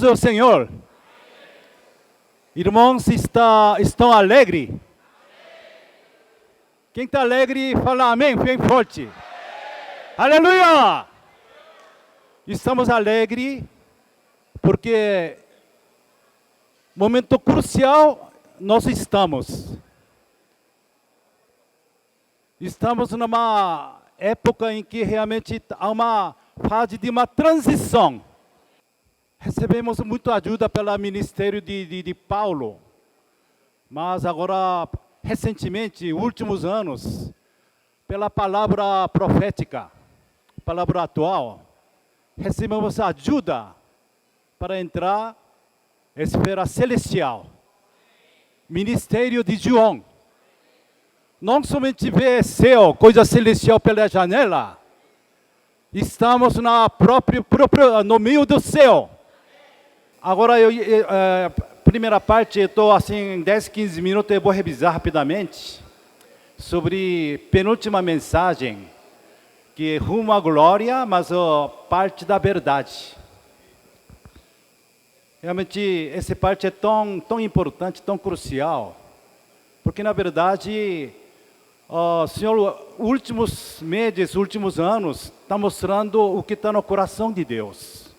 Jesus é o Senhor. Irmãos, estão alegres? Quem está alegre, fala amém, bem forte. Aleluia! Estamos alegres porque momento crucial nós estamos. Estamos numa época em que realmente há uma fase de uma transição. Recebemos muita ajuda pelo ministério de Paulo, mas agora, recentemente, últimos anos, pela palavra profética, palavra atual, recebemos ajuda para entrar na esfera celestial. Ministério de João. Não somente ver céu, coisa celestial pela janela, estamos no meio do céu. Agora, primeira parte, eu estou assim, em 10, 15 minutos, eu vou revisar rapidamente sobre penúltima mensagem, que é rumo à glória, mas parte da verdade. Realmente, essa parte é tão importante, tão crucial, porque na verdade, o Senhor, últimos meses, últimos anos, está mostrando o que está no coração de Deus.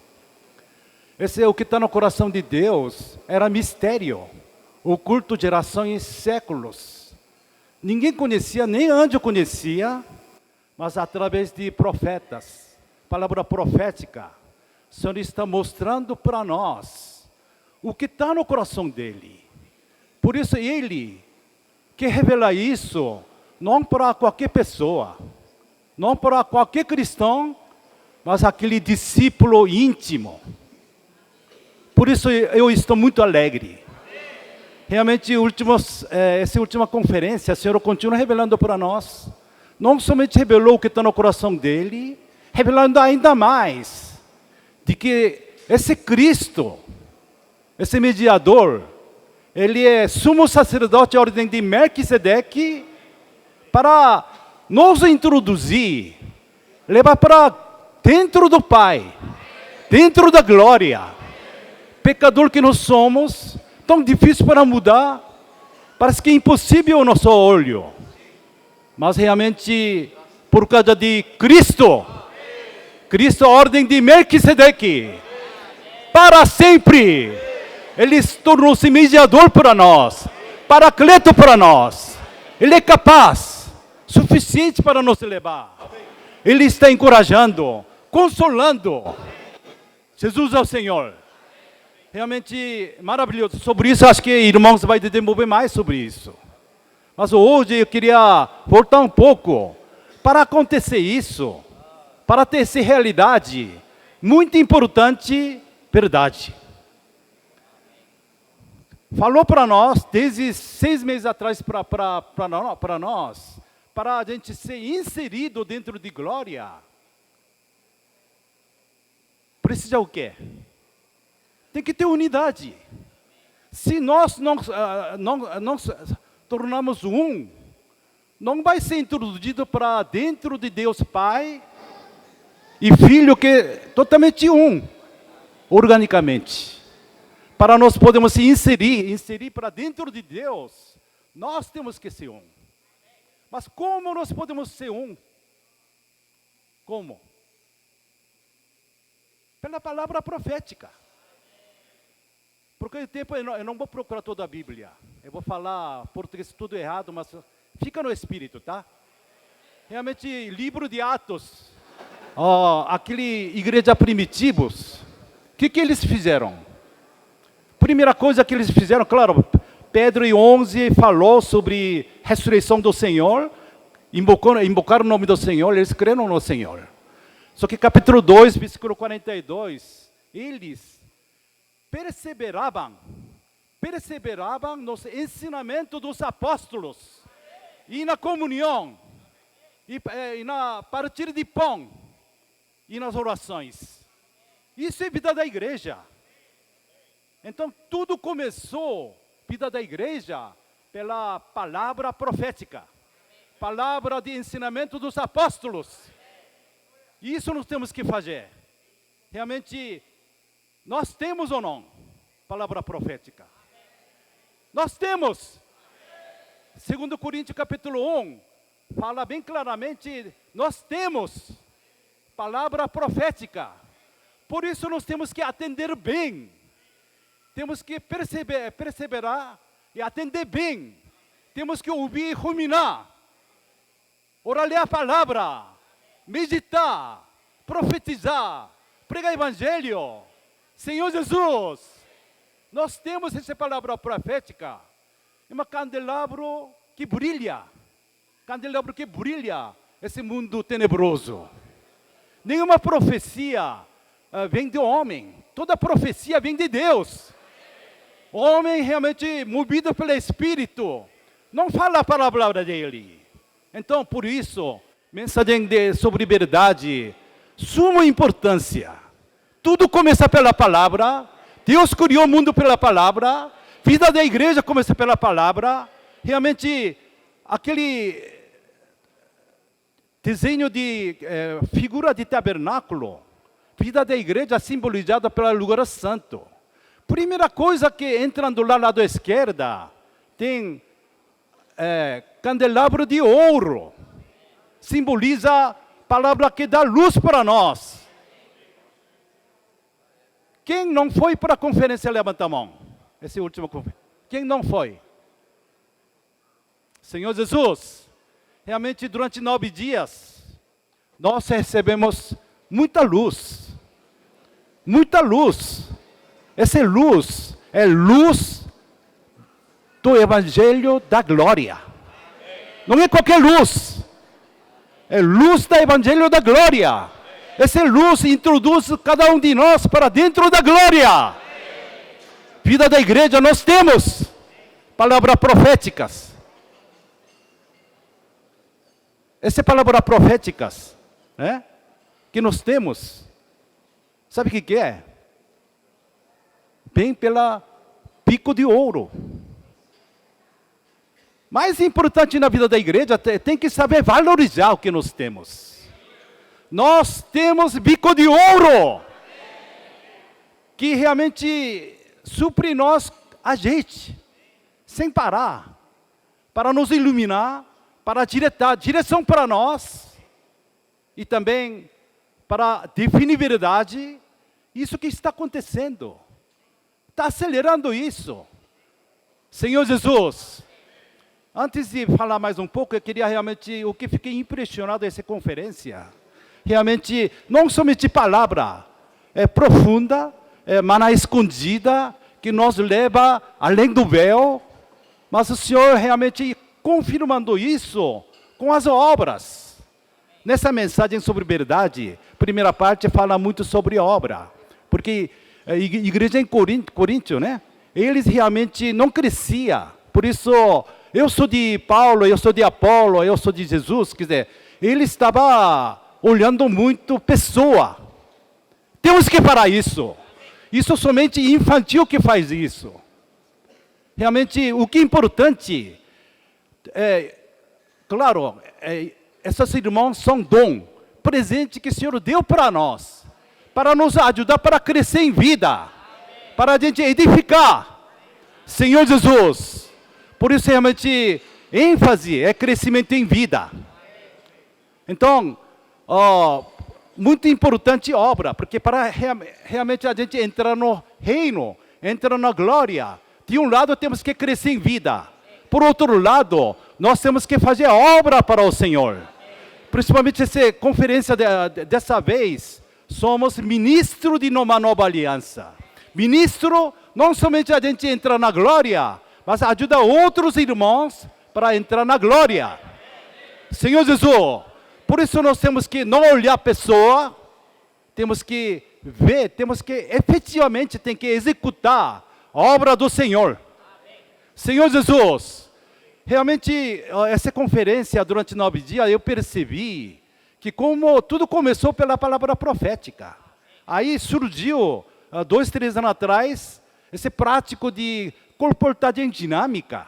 Esse é o que está no coração de Deus, era mistério, oculto gerações e séculos. Ninguém conhecia, nem anjo conhecia, mas através de profetas, palavra profética, o Senhor está mostrando para nós o que está no coração dele. Por isso ele quer revelar isso, não para qualquer pessoa, não para qualquer cristão, mas aquele discípulo íntimo. Por isso eu estou muito alegre. Realmente, essa última conferência, o Senhor continua revelando para nós. Não somente revelou o que está no coração dele, revelando ainda mais de que esse Cristo, esse mediador, ele é sumo sacerdote à ordem de Melquisedeque, para nos introduzir, levar para dentro do Pai, dentro da glória. Pecador que nós somos, tão difícil para mudar, parece que é impossível ao nosso olho. Mas realmente, por causa de Cristo, Cristo, a ordem de Melquisedeque, para sempre, Ele tornou-se mediador para nós, paracleto para nós. Ele é capaz, suficiente para nos levar. Ele está encorajando, consolando. Jesus é o Senhor. Realmente maravilhoso. Sobre isso, acho que irmãos vai desenvolver mais sobre isso. Mas hoje eu queria voltar um pouco para acontecer isso, para ter essa realidade muito importante, verdade. Falou para nós, desde 6 meses atrás para nós, para a gente ser inserido dentro de glória, precisa o quê? Tem que ter unidade. Se nós não tornamos um, não vai ser introduzido para dentro de Deus Pai e Filho, que é totalmente um, organicamente. Para nós podermos se inserir para dentro de Deus, nós temos que ser um. Mas como nós podemos ser um? Como? Pela palavra profética. Porque o tempo eu não vou procurar toda a Bíblia. Eu vou falar português tudo errado, mas fica no espírito, tá? Realmente, livro de Atos, aquele igreja primitivos, o que eles fizeram? Primeira coisa que eles fizeram, claro, Pedro e 11 falou sobre ressurreição do Senhor, invocaram o nome do Senhor, eles creram no Senhor. Só que capítulo 2, versículo 42, eles perseveravam no ensinamento dos apóstolos, e na comunhão, e na partir de pão, e nas orações. Isso é vida da igreja. Então, tudo começou, vida da igreja, pela palavra profética, palavra de ensinamento dos apóstolos. Isso nós temos que fazer. Realmente, Nós temos ou não? Palavra profética. Nós temos. 2 Coríntios capítulo 1, fala bem claramente, nós temos palavra profética. Por isso nós temos que atender bem. Temos que perseverar e atender bem. Temos que ouvir e ruminar. Orar, ler a palavra, meditar, profetizar, pregar evangelho. Senhor Jesus, nós temos essa palavra profética. É um candelabro que brilha. Candelabro que brilha esse mundo tenebroso. Nenhuma profecia vem do homem. Toda profecia vem de Deus. O homem realmente movido pelo Espírito não fala a palavra dele. Então, por isso, mensagem sobre verdade, suma importância. Tudo começa pela palavra. Deus criou o mundo pela palavra. Vida da igreja começa pela palavra. Realmente, aquele desenho de figura de tabernáculo, vida da igreja simbolizada pelo lugar santo. Primeira coisa que entrando lá lado esquerda, tem candelabro de ouro. Simboliza a palavra que dá luz para nós. Quem não foi para a conferência, levanta a mão. Esse último conferência. Quem não foi? Senhor Jesus, realmente durante 9 dias, nós recebemos muita luz. Muita luz. Essa luz é luz do Evangelho da glória. Não é qualquer luz. É luz do Evangelho da glória. Essa luz introduz cada um de nós para dentro da glória. Vida da igreja, nós temos palavras proféticas. Essas palavras proféticas, que nós temos, sabe o que é? Bem pela pico de ouro. Mais importante na vida da igreja, tem que saber valorizar o que nós temos. Nós temos bico de ouro, que realmente supre nós, a gente, sem parar, para nos iluminar, para dar direção para nós, e também para definir verdade, isso que está acontecendo. Está acelerando isso. Senhor Jesus, antes de falar mais um pouco, eu queria realmente, o que fiquei impressionado nessa conferência, realmente, não somente palavra, profunda, maná escondida, que nos leva além do véu, mas o Senhor realmente confirmando isso com as obras. Nessa mensagem sobre verdade, primeira parte fala muito sobre obra, porque a igreja em Coríntio, eles realmente não cresciam, por isso, eu sou de Paulo, eu sou de Apolo, eu sou de Jesus, quer dizer, ele estava olhando muito pessoa. Temos que parar isso. Isso somente infantil que faz isso. Realmente, o que é importante, claro, esses irmãos são dom, presente que o Senhor deu para nós, para nos ajudar para crescer em vida, para a gente edificar. Senhor Jesus, por isso realmente, ênfase é crescimento em vida. Então, muito importante obra, porque para realmente a gente entrar no reino, entrar na glória, de um lado temos que crescer em vida, por outro lado, nós temos que fazer obra para o Senhor. Principalmente essa conferência dessa vez, somos ministro de uma nova aliança. Ministro, não somente a gente entrar na glória, mas ajuda outros irmãos para entrar na glória. Senhor Jesus, por isso nós temos que não olhar a pessoa, temos que ver, temos que efetivamente tem que executar a obra do Senhor. Senhor Jesus, realmente essa conferência durante 9 dias eu percebi que como tudo começou pela palavra profética. Aí surgiu 2, 3 anos atrás esse prático de comportagem dinâmica.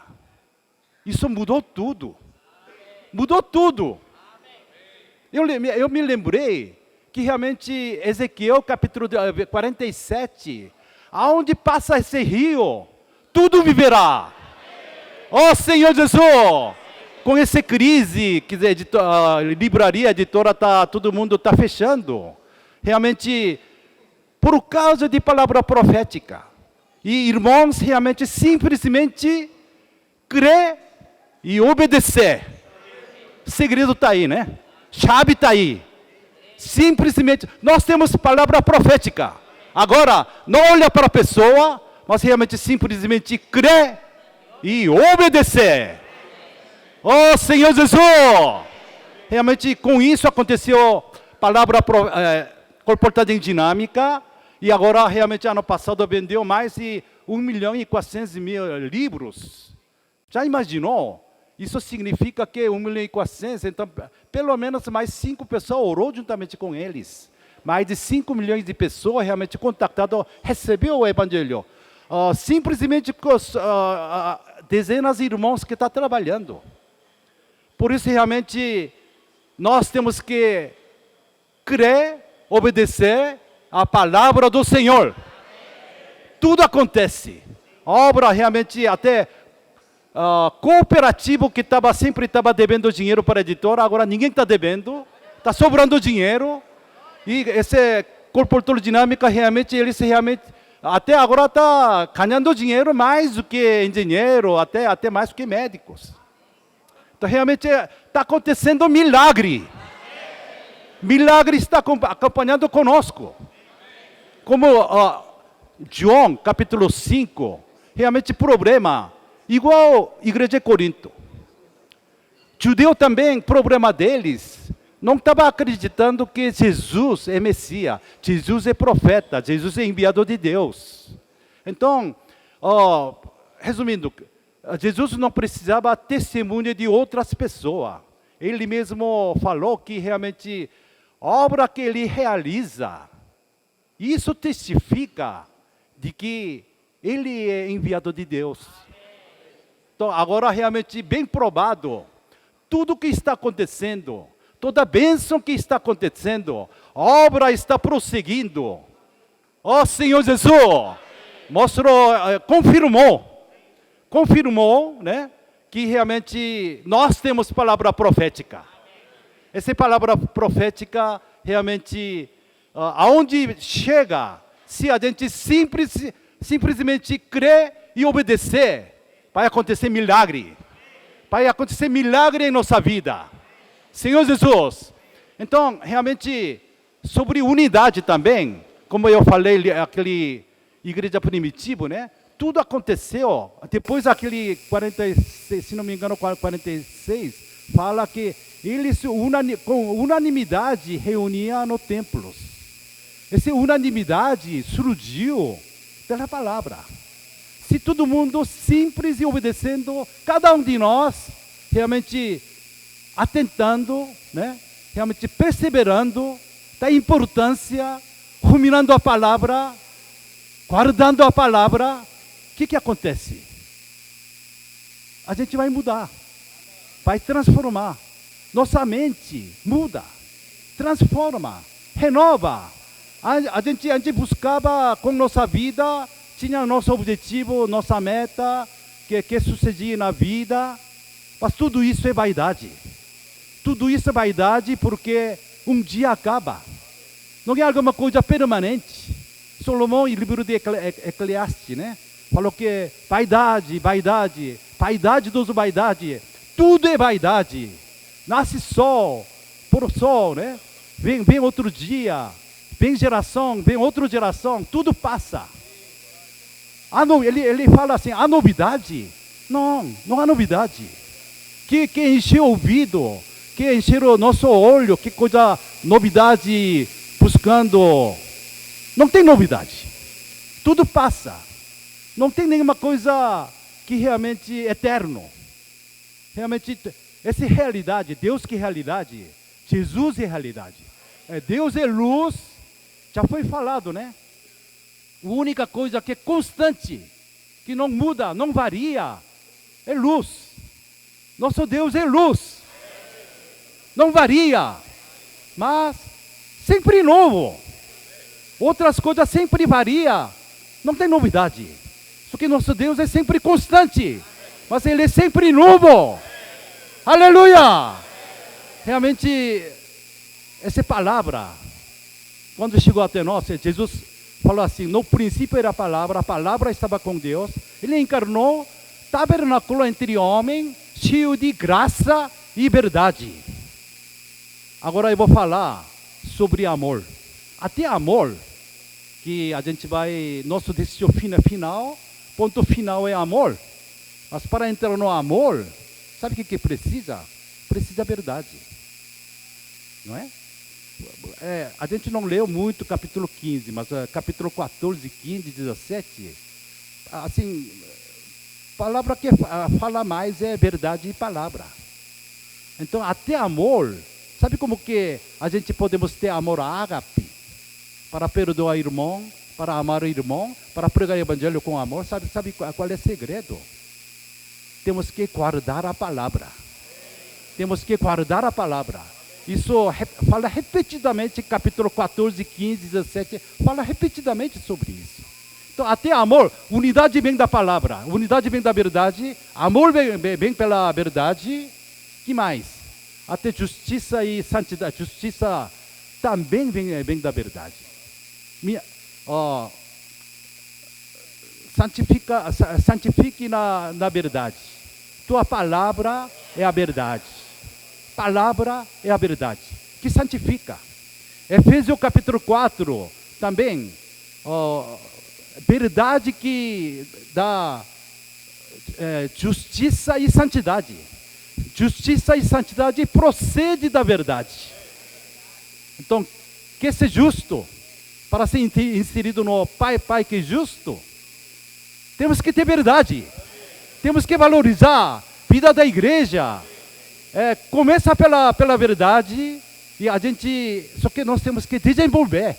Isso mudou tudo. Mudou tudo. Eu me lembrei que realmente Ezequiel capítulo 47, aonde passa esse rio, tudo viverá. Ó Senhor Jesus, com essa crise, que a livraria, a editora, todo mundo está fechando. Realmente, por causa de palavra profética. E irmãos, realmente, simplesmente crer e obedecer. O segredo está aí, né? Chave está aí. Simplesmente, nós temos palavra profética. Agora, não olha para a pessoa, mas realmente, simplesmente crer e obedecer. Oh Senhor Jesus! Realmente, com isso aconteceu palavra comportada em dinâmica. E agora, realmente, ano passado vendeu mais de 1.400.000 livros. Já imaginou? Isso significa que 1.400.000, então, pelo menos mais 5 pessoas orou juntamente com eles. Mais de 5 milhões de pessoas realmente contactadas, recebeu o Evangelho. Simplesmente com dezenas de irmãos que estão trabalhando. Por isso, realmente, nós temos que crer, obedecer a palavra do Senhor. Tudo acontece. Obra realmente até cooperativo que sempre estava devendo dinheiro para a editora, agora ninguém está devendo, está sobrando dinheiro. E esse corportor dinâmica realmente, eles realmente até agora está ganhando dinheiro mais do que engenheiro, até mais do que médicos. Então realmente está acontecendo um milagre. Milagre está acompanhando conosco. Como João, capítulo 5, realmente problema, igual a igreja de Corinto. Judeu também, problema deles, não estava acreditando que Jesus é Messias, Jesus é profeta, Jesus é enviado de Deus. Então, resumindo, Jesus não precisava testemunha de outras pessoas. Ele mesmo falou que realmente a obra que ele realiza, isso testifica de que ele é enviado de Deus. Então, agora realmente bem provado, tudo que está acontecendo, toda a bênção que está acontecendo, a obra está prosseguindo. Ó Senhor Jesus, mostrou, confirmou, né, que realmente nós temos palavra profética. Essa palavra profética realmente, aonde chega, se a gente simplesmente crer e obedecer, vai acontecer milagre. Vai acontecer milagre em nossa vida. Senhor Jesus. Então, realmente, sobre unidade também, como eu falei, aquele igreja primitiva, né? Tudo aconteceu, depois daquele 46, se não me engano, 46, fala que eles com unanimidade reuniam no templo. Essa unanimidade surgiu pela palavra. Se todo mundo simples e obedecendo, cada um de nós realmente atentando, né? Realmente perseverando da importância, ruminando a palavra, guardando a palavra, o que acontece? A gente vai mudar, vai transformar. Nossa mente muda, transforma, renova. A gente buscava com nossa vida, tinha nosso objetivo, nossa meta, que sucedia na vida, mas tudo isso é vaidade. Tudo isso é vaidade porque um dia acaba. Não é alguma coisa permanente. Salomão, em livro de Eclesiastes, né? Falou que vaidade, dos vaidade, tudo é vaidade. Nasce sol, por sol, né? Vem outro dia, vem geração, vem outra geração, tudo passa. Ele fala assim, há novidade? Não há novidade. Que encheu o ouvido, que encher o nosso olho, que coisa novidade buscando. Não tem novidade. Tudo passa. Não tem nenhuma coisa que realmente é eterno. Realmente, essa é realidade. Deus que é realidade. Jesus é realidade. Deus é luz. Já foi falado, né? A única coisa que é constante, que não muda, não varia, é luz. Nosso Deus é luz. Não varia. Mas sempre novo. Outras coisas sempre varia, não tem novidade. Só que nosso Deus é sempre constante, mas Ele é sempre novo. Aleluia! Realmente, essa palavra, quando chegou até nós, Jesus falou assim: no princípio era a palavra estava com Deus, Ele encarnou, tabernaculou entre homens, cheio de graça e verdade. Agora eu vou falar sobre amor. Até amor, que a gente vai, nosso destino final, ponto final é amor. Mas para entrar no amor, sabe o que precisa? Precisa verdade. Não é? A gente não leu muito capítulo 15, mas capítulo 14, 15, 17, assim, palavra que fala mais é verdade e palavra. Então, até amor, sabe como que a gente podemos ter amor ágape? Para perdoar o irmão, para amar o irmão, para pregar o evangelho com amor. Sabe qual é o segredo? Temos que guardar a palavra. Temos que guardar a palavra. Isso fala repetidamente, capítulo 14, 15, 17, fala repetidamente sobre isso. Então, até amor, unidade vem da palavra, unidade vem da verdade, amor vem pela verdade. Que mais? Até justiça e santidade. Justiça também vem da verdade. Santifique na verdade. Tua palavra é a verdade. Palavra é a verdade, que santifica. Efésios capítulo 4, também, verdade que dá justiça e santidade. Justiça e santidade procede da verdade. Então, quer ser justo, para ser inserido no Pai que é justo, temos que ter verdade. Temos que valorizar a vida da igreja. Começa pela verdade, e a gente, só que nós temos que desenvolver.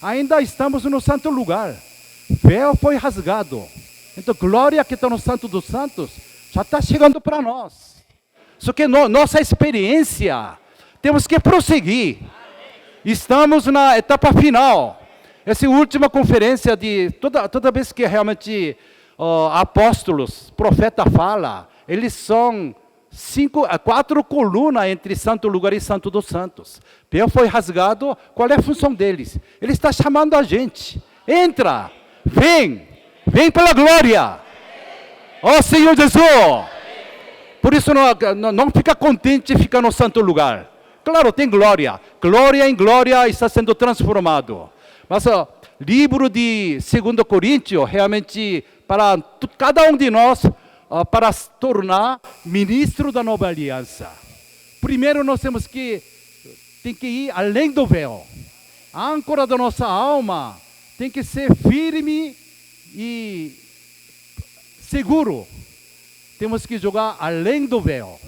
Ainda estamos no santo lugar. Véu foi rasgado. Então, glória que está no Santo dos Santos já está chegando para nós. Só que nossa experiência, temos que prosseguir. Estamos na etapa final. Essa última conferência de toda vez que realmente apóstolos, profeta fala, eles são 4 colunas entre santo lugar e santo dos santos. Véu foi rasgado, qual é a função deles? Ele está chamando a gente. Entra, vem pela glória. Ó Senhor Jesus. Por isso não fica contente de ficar no santo lugar. Claro, tem glória. Glória em glória está sendo transformado. Mas o livro de 2 Coríntios, realmente, para cada um de nós, para se tornar ministro da nova aliança. Primeiro nós temos que ir além do véu. A âncora da nossa alma tem que ser firme e seguro. Temos que jogar além do véu.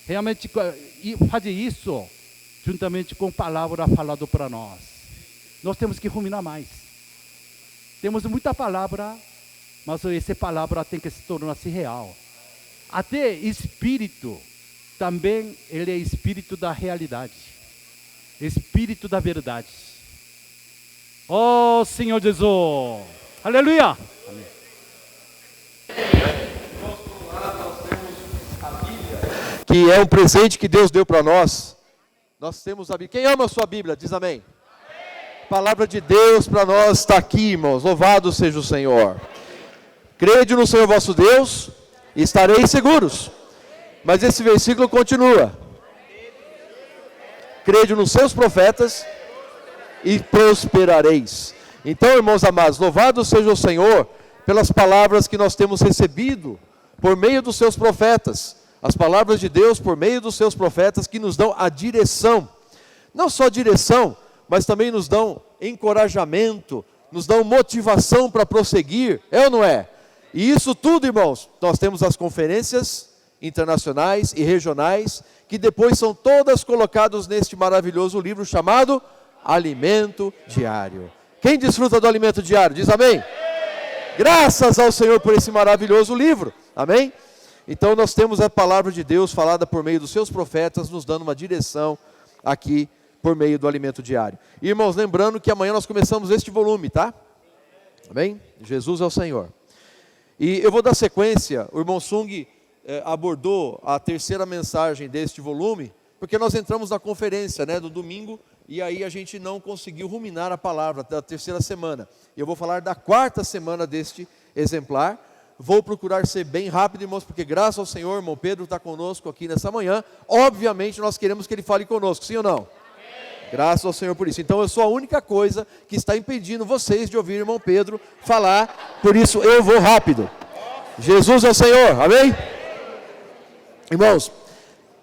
Realmente fazer isso juntamente com a palavra falada para nós. Nós temos que ruminar mais. Temos muita palavra, mas essa palavra tem que se tornar-se real. Até espírito, também ele é espírito da realidade. Espírito da verdade. Oh Senhor Jesus! Aleluia! Amém. Que é um presente que Deus deu para nós. Nós temos a Bíblia. Quem ama a sua Bíblia, diz amém. Amém. A palavra de Deus para nós está aqui, irmãos. Louvado seja o Senhor. Crede no Senhor vosso Deus e estareis seguros. Mas esse versículo continua. Crede nos seus profetas e prosperareis. Então, irmãos amados, louvado seja o Senhor pelas palavras que nós temos recebido por meio dos seus profetas. As palavras de Deus por meio dos seus profetas que nos dão a direção. Não só direção, mas também nos dão encorajamento, nos dão motivação para prosseguir. É ou não é? E isso tudo, irmãos, nós temos as conferências internacionais e regionais, que depois são todas colocadas neste maravilhoso livro chamado Alimento Diário. Quem desfruta do alimento diário, diz amém? Graças ao Senhor por esse maravilhoso livro, amém? Então nós temos a palavra de Deus falada por meio dos seus profetas, nos dando uma direção aqui por meio do alimento diário. Irmãos, lembrando que amanhã nós começamos este volume, tá? Amém? Jesus é o Senhor. E eu vou dar sequência, o irmão Sung abordou a terceira mensagem deste volume, porque nós entramos na conferência, né, do domingo, e aí a gente não conseguiu ruminar a palavra da terceira semana. Eu vou falar da quarta semana deste exemplar. Vou procurar ser bem rápido, irmãos, porque graças ao Senhor, irmão Pedro está conosco aqui nessa manhã. Obviamente nós queremos que ele fale conosco, sim ou não? Graças ao Senhor por isso. Então eu sou a única coisa que está impedindo vocês de ouvir o irmão Pedro falar, por isso eu vou rápido. Jesus é o Senhor, amém? Irmãos,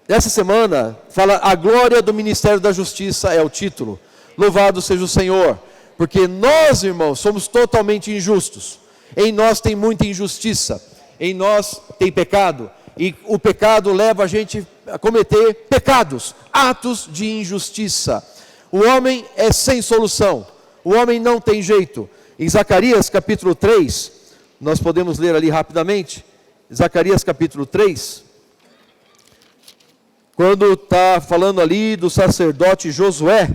essa semana fala a glória do ministério da justiça é o título. Louvado seja o Senhor, porque nós, irmãos, somos totalmente injustos. Em nós tem muita injustiça, em nós tem pecado, e o pecado leva a gente a cometer pecados, atos de injustiça. O homem é sem solução, o homem não tem jeito. Em Zacarias capítulo 3, nós podemos ler ali rapidamente, Zacarias capítulo 3, quando está falando ali do sacerdote Josué.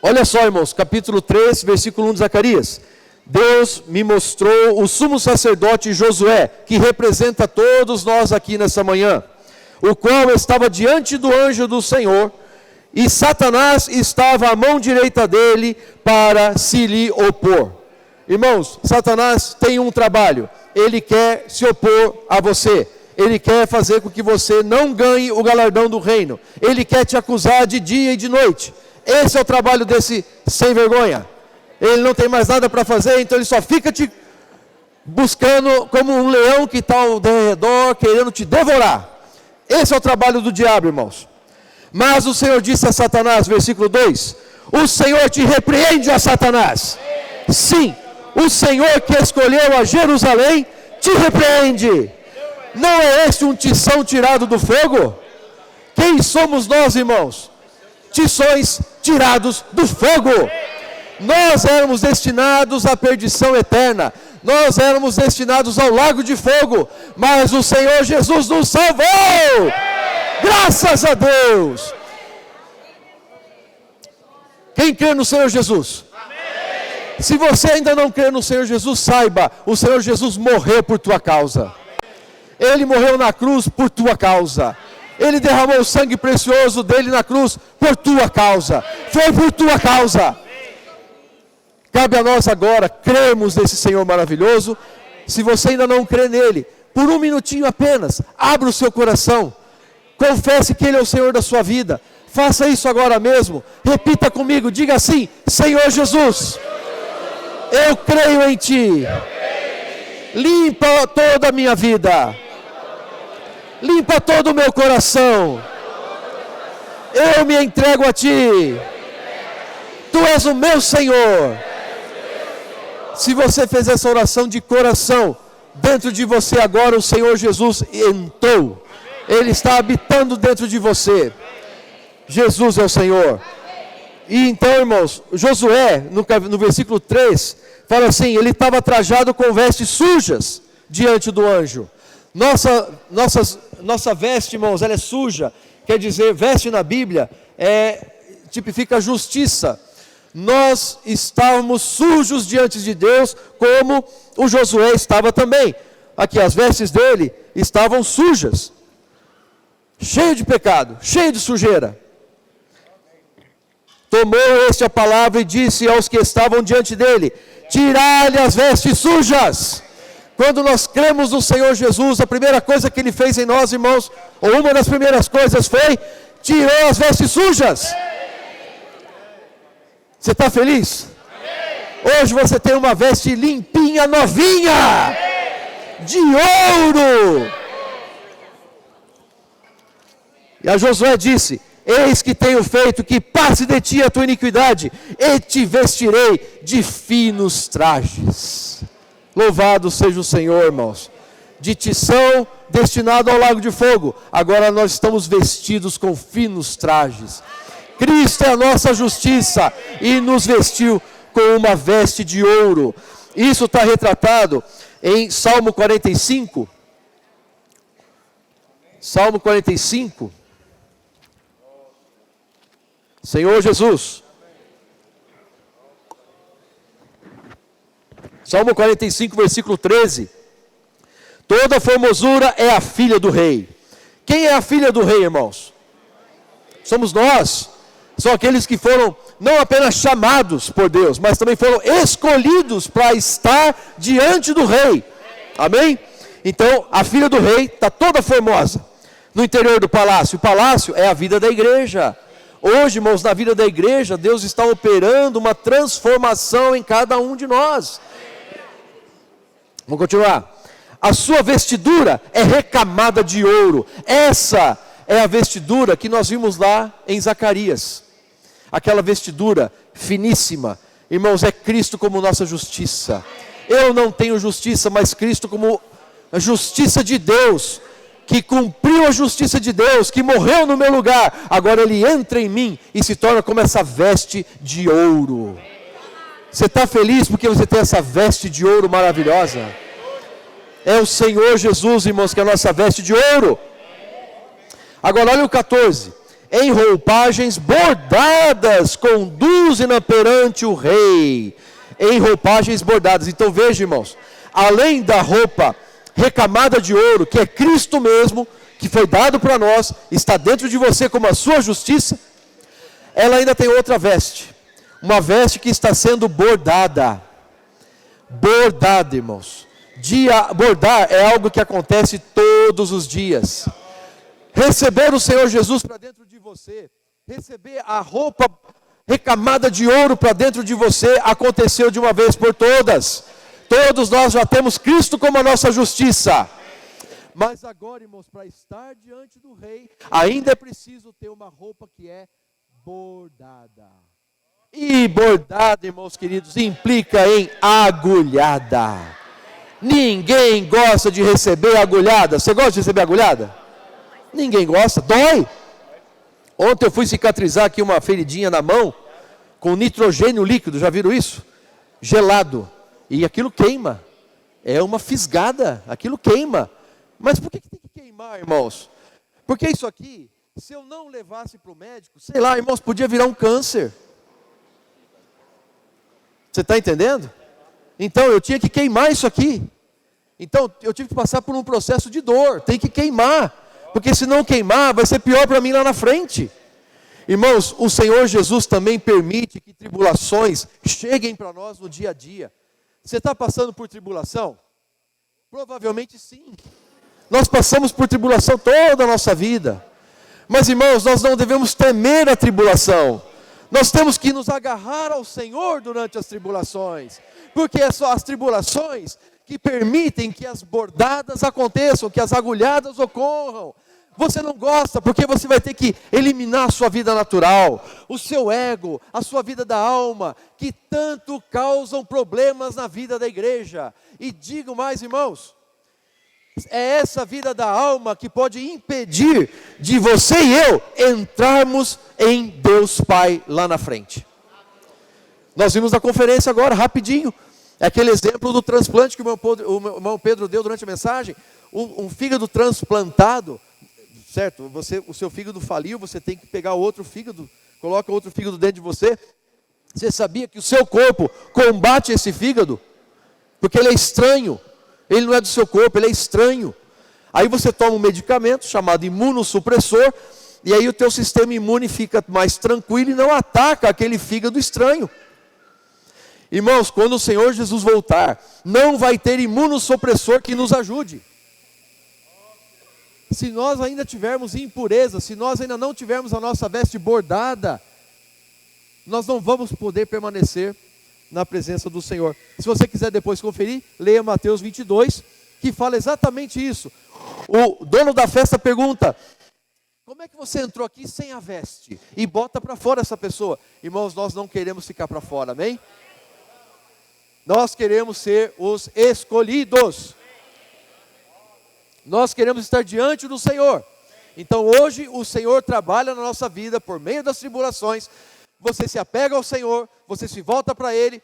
Olha só, irmãos, capítulo 3, versículo 1 de Zacarias. Deus me mostrou o sumo sacerdote Josué, que representa todos nós aqui nessa manhã, o qual estava diante do anjo do Senhor, e Satanás estava à mão direita dele para se lhe opor. Irmãos, Satanás tem um trabalho, ele quer se opor a você, ele quer fazer com que você não ganhe o galardão do reino, ele quer te acusar de dia e de noite. Esse é o trabalho desse sem vergonha. Ele não tem mais nada para fazer, então ele só fica te buscando como um leão que está ao redor, querendo te devorar. Esse é o trabalho do diabo, irmãos. Mas o Senhor disse a Satanás, versículo 2, o Senhor te repreende, a Satanás. Sim, o Senhor que escolheu a Jerusalém te repreende. Não é este um tição tirado do fogo? Quem somos nós, irmãos? Tições tirados do fogo. Nós éramos destinados à perdição eterna, nós éramos destinados ao lago de fogo, mas o Senhor Jesus nos salvou, graças a Deus. Quem crê no Senhor Jesus? Se você ainda não crê no Senhor Jesus, saiba, o Senhor Jesus morreu por tua causa, Ele morreu na cruz por tua causa, Ele derramou o sangue precioso dele na cruz por tua causa, foi por tua causa. Cabe a nós agora crermos nesse Senhor maravilhoso. Se você ainda não crê nele, por um minutinho apenas, abra o seu coração, confesse que Ele é o Senhor da sua vida, faça isso agora mesmo, repita comigo, diga assim: Senhor Jesus, eu creio em Ti, limpa toda a minha vida, limpa todo o meu coração, eu me entrego a Ti, Tu és o meu Senhor. Se você fez essa oração de coração, dentro de você agora o Senhor Jesus entrou, Ele está habitando dentro de você. Jesus é o Senhor. E então, irmãos, Josué, no versículo 3, fala assim, ele estava trajado com vestes sujas diante do anjo. Nossa veste, irmãos, ela é suja, quer dizer, veste na Bíblia tipifica justiça. Nós estávamos sujos diante de Deus, como o Josué estava também. Aqui, as vestes dele estavam sujas, cheio de pecado, cheio de sujeira. Tomou este a palavra e disse aos que estavam diante dele: tirai-lhe as vestes sujas. Quando nós cremos no Senhor Jesus, a primeira coisa que Ele fez em nós, irmãos, ou uma das primeiras coisas foi, tirou as vestes sujas. Você está feliz? Amém. Hoje você tem uma veste limpinha, novinha, Amém. De ouro. E a Josué disse: eis que tenho feito que passe de ti a tua iniquidade, e te vestirei de finos trajes. Louvado seja o Senhor, irmãos. De tição destinado ao lago de fogo, agora nós estamos vestidos com finos trajes. Cristo é a nossa justiça e nos vestiu com uma veste de ouro. Isso está retratado em Salmo 45. Salmo 45. Senhor Jesus. Salmo 45, versículo 13. Toda formosura é a filha do rei. Quem é a filha do rei, irmãos? Somos nós. São aqueles que foram não apenas chamados por Deus, mas também foram escolhidos para estar diante do rei. Amém? Então, a filha do rei está toda formosa no interior do palácio. O palácio é a vida da igreja. Hoje, irmãos, na vida da igreja, Deus está operando uma transformação em cada um de nós. Vamos continuar. A sua vestidura é recamada de ouro. Essa é a vestidura que nós vimos lá em Zacarias. Aquela vestidura finíssima. Irmãos, é Cristo como nossa justiça. Eu não tenho justiça, mas Cristo como a justiça de Deus, que cumpriu a justiça de Deus, que morreu no meu lugar. Agora Ele entra em mim e se torna como essa veste de ouro. Você está feliz porque você tem essa veste de ouro maravilhosa? É o Senhor Jesus, irmãos, que é a nossa veste de ouro. Agora olha o 14. Em roupagens bordadas conduzem-na perante o rei. Em roupagens bordadas. Então veja, irmãos, além da roupa recamada de ouro, que é Cristo mesmo, que foi dado para nós, está dentro de você como a sua justiça, ela ainda tem outra veste. Uma veste que está sendo bordada. Bordada, irmãos. Bordar é algo que acontece todos os dias. Receber o Senhor Jesus para dentro de você, receber a roupa recamada de ouro para dentro de você, aconteceu de uma vez por todas. Todos nós já temos Cristo como a nossa justiça. Mas agora, irmãos, para estar diante do rei, ainda é preciso ter uma roupa que é bordada. E bordada, irmãos queridos, implica em agulhada. Ninguém gosta de receber agulhada. Você gosta de receber agulhada? Ninguém gosta, dói. Ontem eu fui cicatrizar aqui uma feridinha na mão, com nitrogênio líquido, já viram isso? Gelado. E aquilo queima. É uma fisgada, aquilo queima. Mas por que tem que queimar, irmãos? Porque isso aqui, se eu não levasse para o médico, sei lá, irmãos, podia virar um câncer. Você está entendendo? Então eu tinha que queimar isso aqui. Então eu tive que passar por um processo de dor, tem que queimar. Porque se não queimar, vai ser pior para mim lá na frente. Irmãos, o Senhor Jesus também permite que tribulações cheguem para nós no dia a dia. Você está passando por tribulação? Provavelmente sim. Nós passamos por tribulação toda a nossa vida. Mas irmãos, nós não devemos temer a tribulação. Nós temos que nos agarrar ao Senhor durante as tribulações. Porque é só as tribulações que permitem que as bordadas aconteçam, que as agulhadas ocorram. Você não gosta porque você vai ter que eliminar a sua vida natural, o seu ego, a sua vida da alma, que tanto causam problemas na vida da igreja. E digo mais, irmãos, é essa vida da alma que pode impedir de você e eu entrarmos em Deus Pai lá na frente. Nós vimos na conferência agora, rapidinho, é aquele exemplo do transplante que o irmão Pedro deu durante a mensagem. Um fígado transplantado, certo? O seu fígado faliu, você tem que pegar outro fígado, coloca outro fígado dentro de você. Você sabia que o seu corpo combate esse fígado? Porque ele é estranho, ele não é do seu corpo, ele é estranho. Aí você toma um medicamento chamado imunossupressor, e aí o teu sistema imune fica mais tranquilo e não ataca aquele fígado estranho. Irmãos, quando o Senhor Jesus voltar, não vai ter imunossupressor que nos ajude. Se nós ainda tivermos impureza, se nós ainda não tivermos a nossa veste bordada, nós não vamos poder permanecer na presença do Senhor. Se você quiser depois conferir, leia Mateus 22, que fala exatamente isso. O dono da festa pergunta: como é que você entrou aqui sem a veste? E bota para fora essa pessoa. Irmãos, nós não queremos ficar para fora, amém? Nós queremos ser os escolhidos. Nós queremos estar diante do Senhor. Então hoje o Senhor trabalha na nossa vida por meio das tribulações. Você se apega ao Senhor, você se volta para Ele,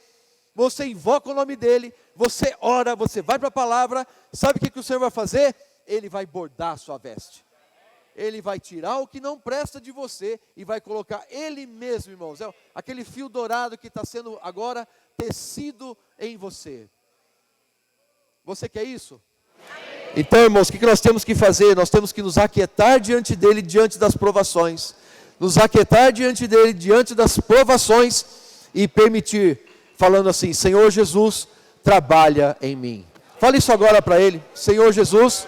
você invoca o nome dEle, você ora, você vai para a palavra. Sabe o que o Senhor vai fazer? Ele vai bordar a sua veste. Ele vai tirar o que não presta de você e vai colocar Ele mesmo, irmãos. É aquele fio dourado que está sendo agora tecido em você. Você quer isso? Então, irmãos, o que nós temos que fazer? Nós temos que nos aquietar diante dEle, diante das provações. Nos aquietar diante dEle, diante das provações e permitir, falando assim, Senhor Jesus, trabalha em mim. Fale isso agora para Ele. Senhor Jesus,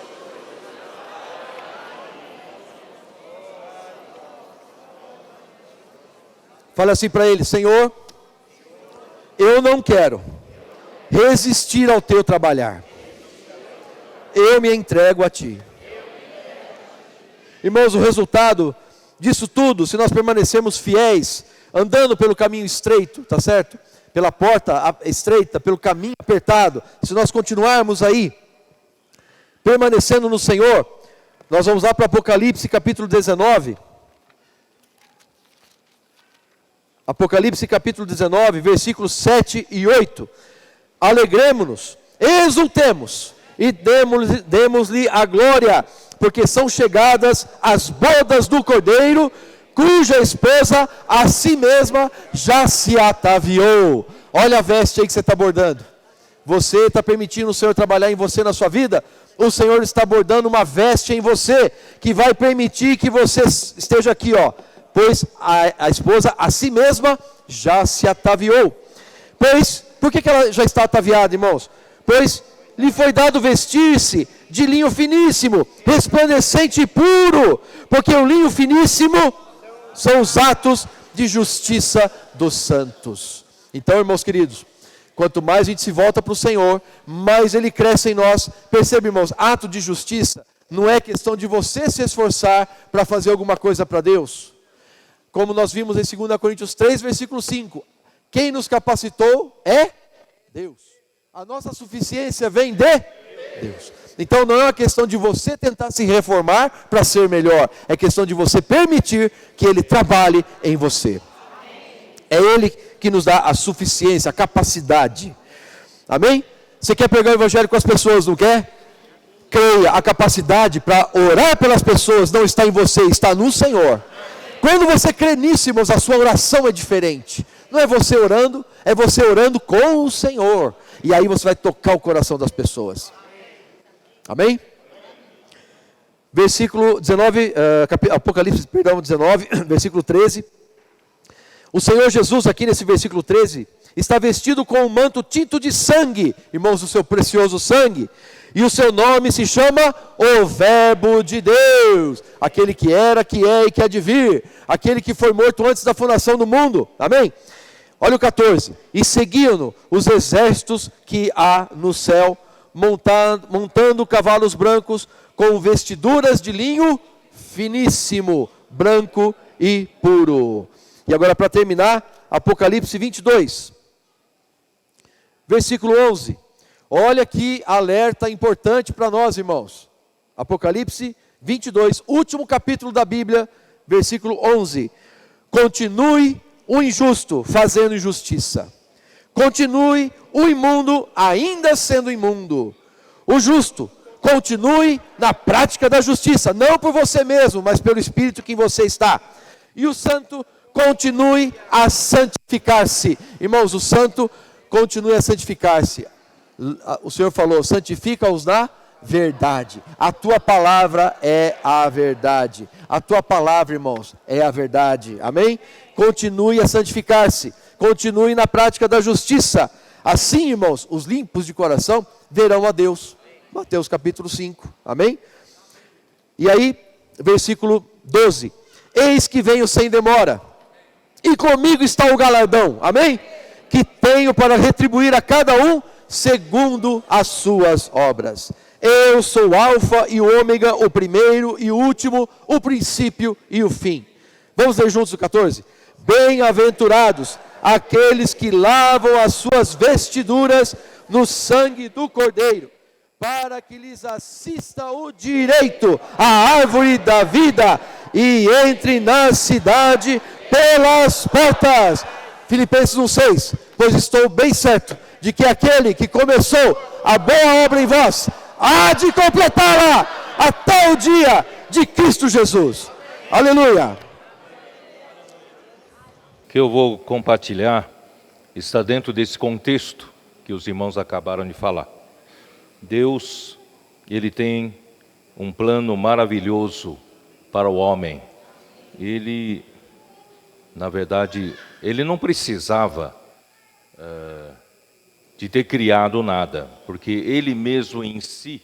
fale assim para Ele, Senhor, eu não quero resistir ao Teu trabalhar. Eu me entrego a Ti. Irmãos, o resultado disso tudo, se nós permanecermos fiéis, andando pelo caminho estreito, tá certo? Pela porta estreita, pelo caminho apertado, se nós continuarmos aí, permanecendo no Senhor, nós vamos lá para Apocalipse capítulo 19. Apocalipse capítulo 19, versículos 7 e 8. Alegremo-nos, exultemos e demos-lhe a glória, porque são chegadas as bodas do Cordeiro, cuja esposa a si mesma já se ataviou. Olha a veste aí que você está bordando. Você está permitindo o Senhor trabalhar em você, na sua vida? O Senhor está bordando uma veste em você, que vai permitir que você esteja aqui, ó. Pois a esposa a si mesma já se ataviou. Pois, por que ela já está ataviada, irmãos? Pois lhe foi dado vestir-se de linho finíssimo, resplandecente e puro, porque o linho finíssimo são os atos de justiça dos santos. Então, irmãos queridos, quanto mais a gente se volta para o Senhor, mais Ele cresce em nós. Percebe, irmãos, ato de justiça não é questão de você se esforçar para fazer alguma coisa para Deus. Como nós vimos em 2 Coríntios 3, versículo 5. Quem nos capacitou é Deus. A nossa suficiência vem de Deus. Então não é uma questão de você tentar se reformar para ser melhor. É questão de você permitir que Ele trabalhe em você. É Ele que nos dá a suficiência, a capacidade. Amém? Você quer pregar o evangelho com as pessoas, não quer? Creia, a capacidade para orar pelas pessoas não está em você, está no Senhor. Quando você crê nisso, irmãos, a sua oração é diferente. Não é você orando, é você orando com o Senhor. E aí você vai tocar o coração das pessoas. Amém? Versículo 19, Apocalipse, 19, versículo 13. O Senhor Jesus, aqui nesse versículo 13, está vestido com um manto tinto de sangue, irmãos, do seu precioso sangue. E o seu nome se chama o Verbo de Deus, aquele que era, que é e que há de vir, aquele que foi morto antes da fundação do mundo. Amém? Olha o 14. E seguiam-no os exércitos que há no céu, montando cavalos brancos, com vestiduras de linho finíssimo, branco e puro. E agora, para terminar, Apocalipse 22, versículo 11. Olha que alerta importante para nós, irmãos. Apocalipse 22, último capítulo da Bíblia, versículo 11. Continue o injusto fazendo injustiça. Continue o imundo ainda sendo imundo. O justo continue na prática da justiça, não por você mesmo, mas pelo Espírito que em você está. E o santo continue a santificar-se. Irmãos, o santo continue a santificar-se. O Senhor falou, santifica-os na verdade. A tua palavra é a verdade. A tua palavra, irmãos, é a verdade. Amém? Continue a santificar-se. Continue na prática da justiça. Assim, irmãos, os limpos de coração verão a Deus. Mateus capítulo 5. Amém? E aí, versículo 12. Eis que venho sem demora, e comigo está o galardão. Amém? Que tenho para retribuir a cada um segundo as suas obras. Eu sou o Alfa e o Ômega, o primeiro e o último, o princípio e o fim. Vamos ler juntos o 14? Bem-aventurados aqueles que lavam as suas vestiduras no sangue do Cordeiro, para que lhes assista o direito à árvore da vida e entre na cidade pelas portas. Filipenses 1,6. Pois estou bem certo de que aquele que começou a boa obra em vós há de completá-la até o dia de Cristo Jesus. Aleluia! O que eu vou compartilhar está dentro desse contexto que os irmãos acabaram de falar. Deus, Ele tem um plano maravilhoso para o homem. Ele, na verdade, Ele não precisava de ter criado nada, porque Ele mesmo em si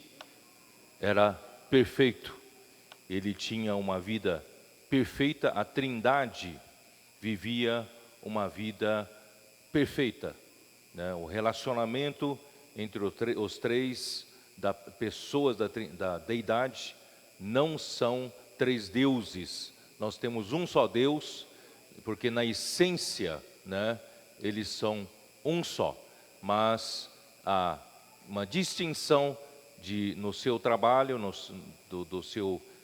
era perfeito. Ele tinha uma vida perfeita, a Trindade vivia uma vida perfeita, né? O relacionamento entre os três pessoas da deidade não são três deuses. Nós temos um só Deus, porque na essência, né, eles são um só. Mas há uma distinção no seu trabalho,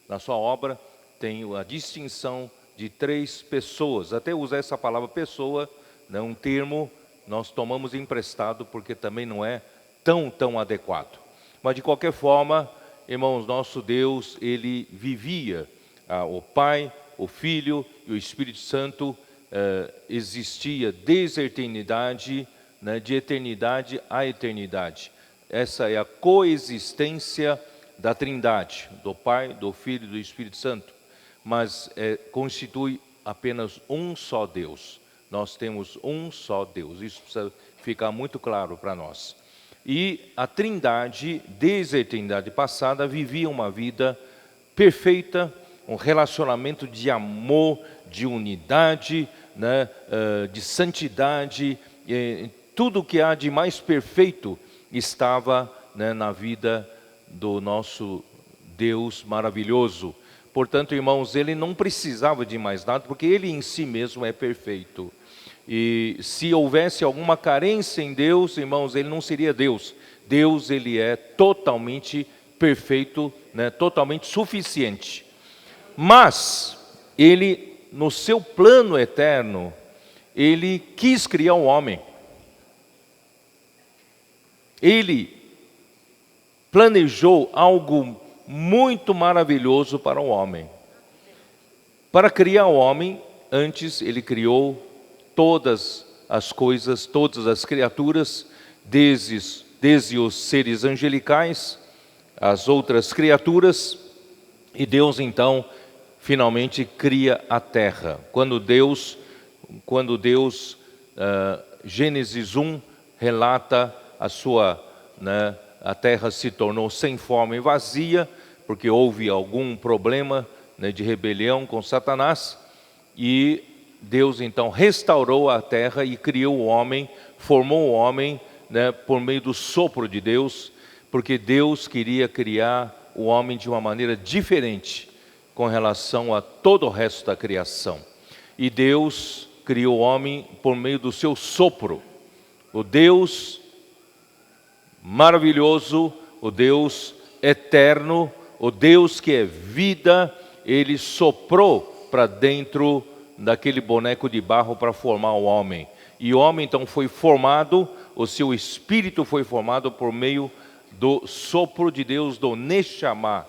na sua obra, tem a distinção de três pessoas. Até usar essa palavra pessoa, né, um termo nós tomamos emprestado porque também não é tão adequado. Mas de qualquer forma, irmãos, nosso Deus, Ele vivia, o Pai, o Filho e o Espírito Santo existia desde a eternidade, né, de eternidade a eternidade. Essa é a coexistência da Trindade, do Pai, do Filho e do Espírito Santo. Mas constitui apenas um só Deus. Nós temos um só Deus. Isso precisa ficar muito claro para nós. E a Trindade, desde a eternidade passada, vivia uma vida perfeita, um relacionamento de amor, de unidade, né, de santidade. Tudo que há de mais perfeito estava, né, na vida do nosso Deus maravilhoso. Portanto, irmãos, Ele não precisava de mais nada, porque Ele em si mesmo é perfeito. E se houvesse alguma carência em Deus, irmãos, Ele não seria Deus. Deus, Ele é totalmente perfeito, né, totalmente suficiente. Mas, Ele, no seu plano eterno, Ele quis criar o homem. Ele planejou algo muito maravilhoso para o homem. Para criar o homem, antes Ele criou todas as coisas, todas as criaturas, desde os seres angelicais, as outras criaturas, e Deus então finalmente cria a terra. Quando Deus, Gênesis 1 relata a terra se tornou sem forma e vazia, porque houve algum problema, né, de rebelião com Satanás, e Deus então restaurou a terra e criou o homem, formou o homem, né, por meio do sopro de Deus, porque Deus queria criar o homem de uma maneira diferente com relação a todo o resto da criação. E Deus criou o homem por meio do seu sopro. O Deus maravilhoso, o Deus eterno, o Deus que é vida, Ele soprou para dentro daquele boneco de barro para formar o homem. E o homem então foi formado, o seu espírito foi formado por meio do sopro de Deus, do Neshama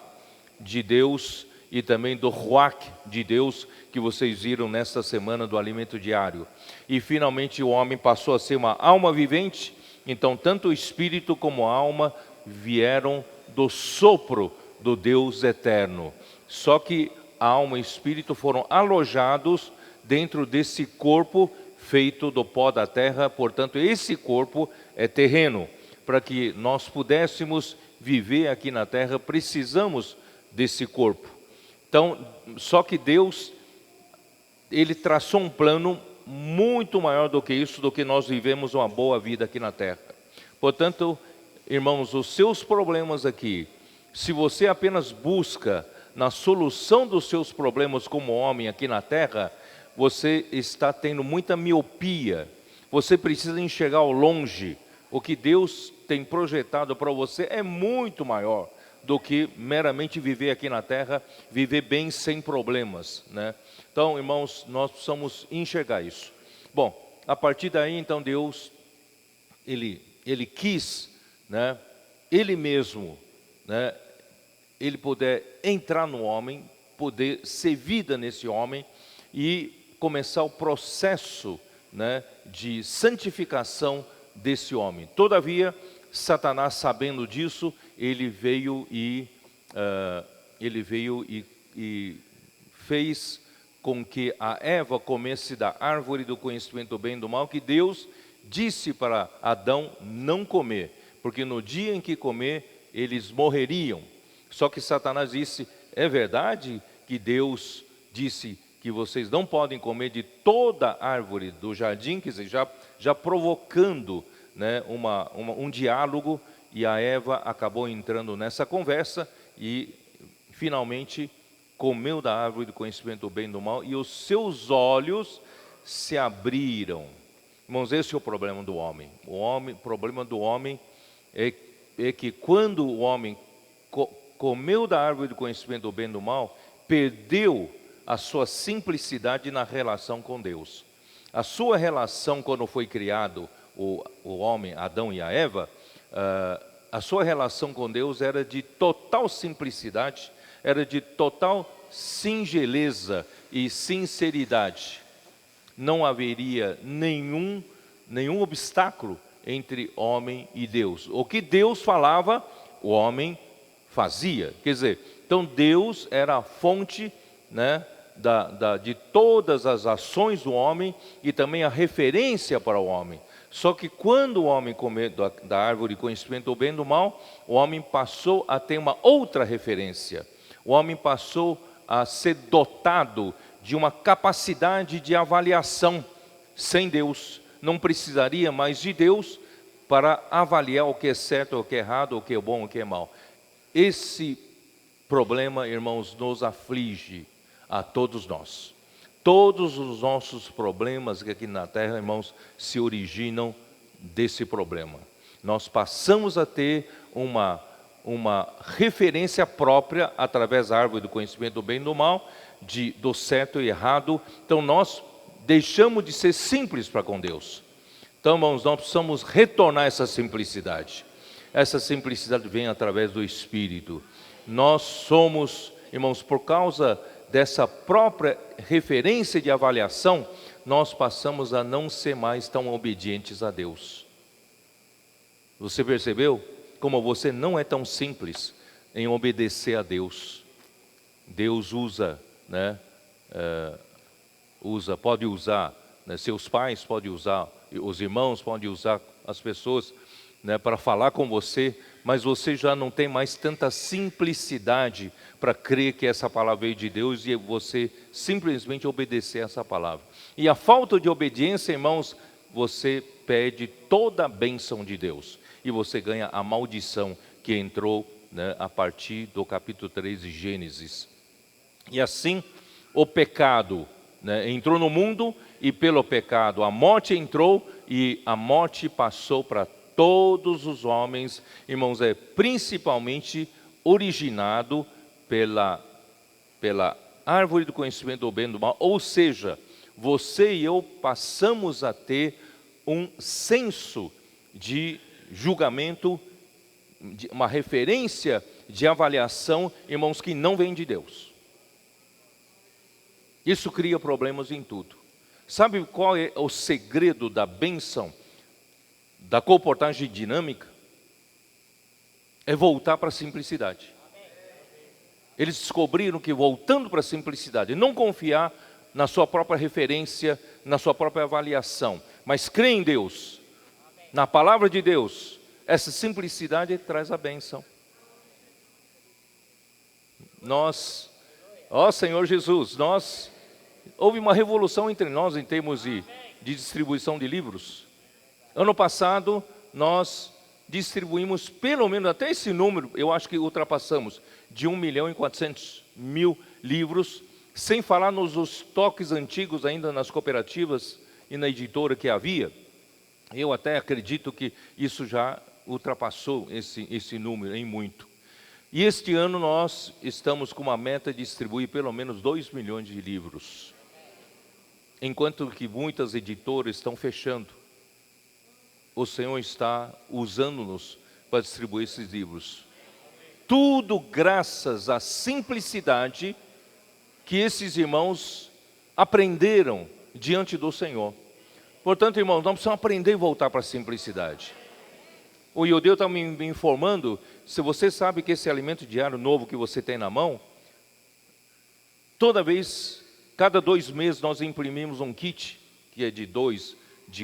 de Deus e também do Ruach de Deus, que vocês viram nesta semana do alimento diário. E finalmente o homem passou a ser uma alma vivente, então tanto o espírito como a alma vieram do sopro do Deus eterno. Só que a alma e o espírito foram alojados dentro desse corpo feito do pó da terra, portanto esse corpo é terreno. Para que nós pudéssemos viver aqui na terra, precisamos desse corpo. Então, só que Deus, Ele traçou um plano muito maior do que isso, do que nós vivemos uma boa vida aqui na terra. Portanto, irmãos, os seus problemas aqui, se você apenas busca na solução dos seus problemas como homem aqui na terra, você está tendo muita miopia. Você precisa enxergar ao longe. O que Deus tem projetado para você é muito maior do que meramente viver aqui na terra, viver bem sem problemas, né? Então, irmãos, nós precisamos enxergar isso. Bom, a partir daí, então, Deus, Ele quis, né, Ele mesmo, né, ele puder entrar no homem, poder ser vida nesse homem e começar o processo, né, de santificação desse homem. Todavia, Satanás, sabendo disso, ele veio e fez com que a Eva comesse da árvore do conhecimento do bem e do mal, que Deus disse para Adão não comer, porque no dia em que comer, eles morreriam. Só que Satanás disse, é verdade que Deus disse que vocês não podem comer de toda árvore do jardim, quer dizer, já provocando, né, um diálogo, e a Eva acabou entrando nessa conversa e finalmente comeu da árvore do conhecimento do bem e do mal, e os seus olhos se abriram. Irmãos, esse é o problema do homem. O problema do homem é que quando o homem comeu da árvore do conhecimento do bem e do mal, perdeu a sua simplicidade na relação com Deus. A sua relação, quando foi criado o homem, Adão e a Eva, a sua relação com Deus era de total simplicidade, era de total singeleza e sinceridade. Não haveria nenhum obstáculo entre homem e Deus. O que Deus falava, o homem fazia. Quer dizer, então Deus era a fonte, né, de todas as ações do homem e também a referência para o homem. Só que quando o homem comeu da árvore de conhecimento do bem e do mal, o homem passou a ter uma outra referência. O homem passou a ser dotado de uma capacidade de avaliação sem Deus. Não precisaria mais de Deus para avaliar o que é certo, o que é errado, o que é bom, o que é mal. Esse problema, irmãos, nos aflige a todos nós. Todos os nossos problemas aqui na terra, irmãos, se originam desse problema. Nós passamos a ter uma referência própria através da árvore do conhecimento do bem e do mal, do certo e errado. Então nós deixamos de ser simples para com Deus. Então, irmãos, nós precisamos retornar essa simplicidade. Essa simplicidade vem através do Espírito. Nós somos, irmãos, por causa dessa própria referência de avaliação, nós passamos a não ser mais tão obedientes a Deus. Você percebeu como você não é tão simples em obedecer a Deus? Deus usa, né, pode usar, né, seus pais, pode usar os irmãos, pode usar as pessoas, né, para falar com você, mas você já não tem mais tanta simplicidade para crer que essa palavra veio de Deus e você simplesmente obedecer essa palavra. E a falta de obediência, irmãos, você perde toda a bênção de Deus e você ganha a maldição que entrou, né, a partir do capítulo 3 de Gênesis. E assim, o pecado, né, entrou no mundo e pelo pecado a morte entrou e a morte passou para todos os homens, irmãos, é principalmente originado pela árvore do conhecimento do bem e do mal, ou seja, você e eu passamos a ter um senso de julgamento, uma referência de avaliação, irmãos, que não vem de Deus. Isso cria problemas em tudo. Sabe qual é o segredo da bênção, da comportagem dinâmica? É voltar para a simplicidade. Eles descobriram que voltando para a simplicidade, não confiar na sua própria referência, na sua própria avaliação, mas crer em Deus, na palavra de Deus, essa simplicidade traz a bênção. Nós, ó Senhor Jesus, houve uma revolução entre nós em termos de distribuição de livros. Ano passado, nós distribuímos pelo menos, até esse número, eu acho que ultrapassamos, de 1.400.000 livros, sem falar nos estoques antigos ainda nas cooperativas e na editora que havia. Eu até acredito que isso já ultrapassou esse número em muito. E este ano nós estamos com uma meta de distribuir pelo menos 2 milhões de livros. Enquanto que muitas editoras estão fechando, o Senhor está usando-nos para distribuir esses livros. tudo graças à simplicidade que esses irmãos aprenderam diante do Senhor. Portanto, irmãos, nós precisamos aprender a voltar para a simplicidade. O Iodeu está me informando, se você sabe que esse alimento diário novo que você tem na mão, toda vez, cada 2 meses nós imprimimos um kit, que é de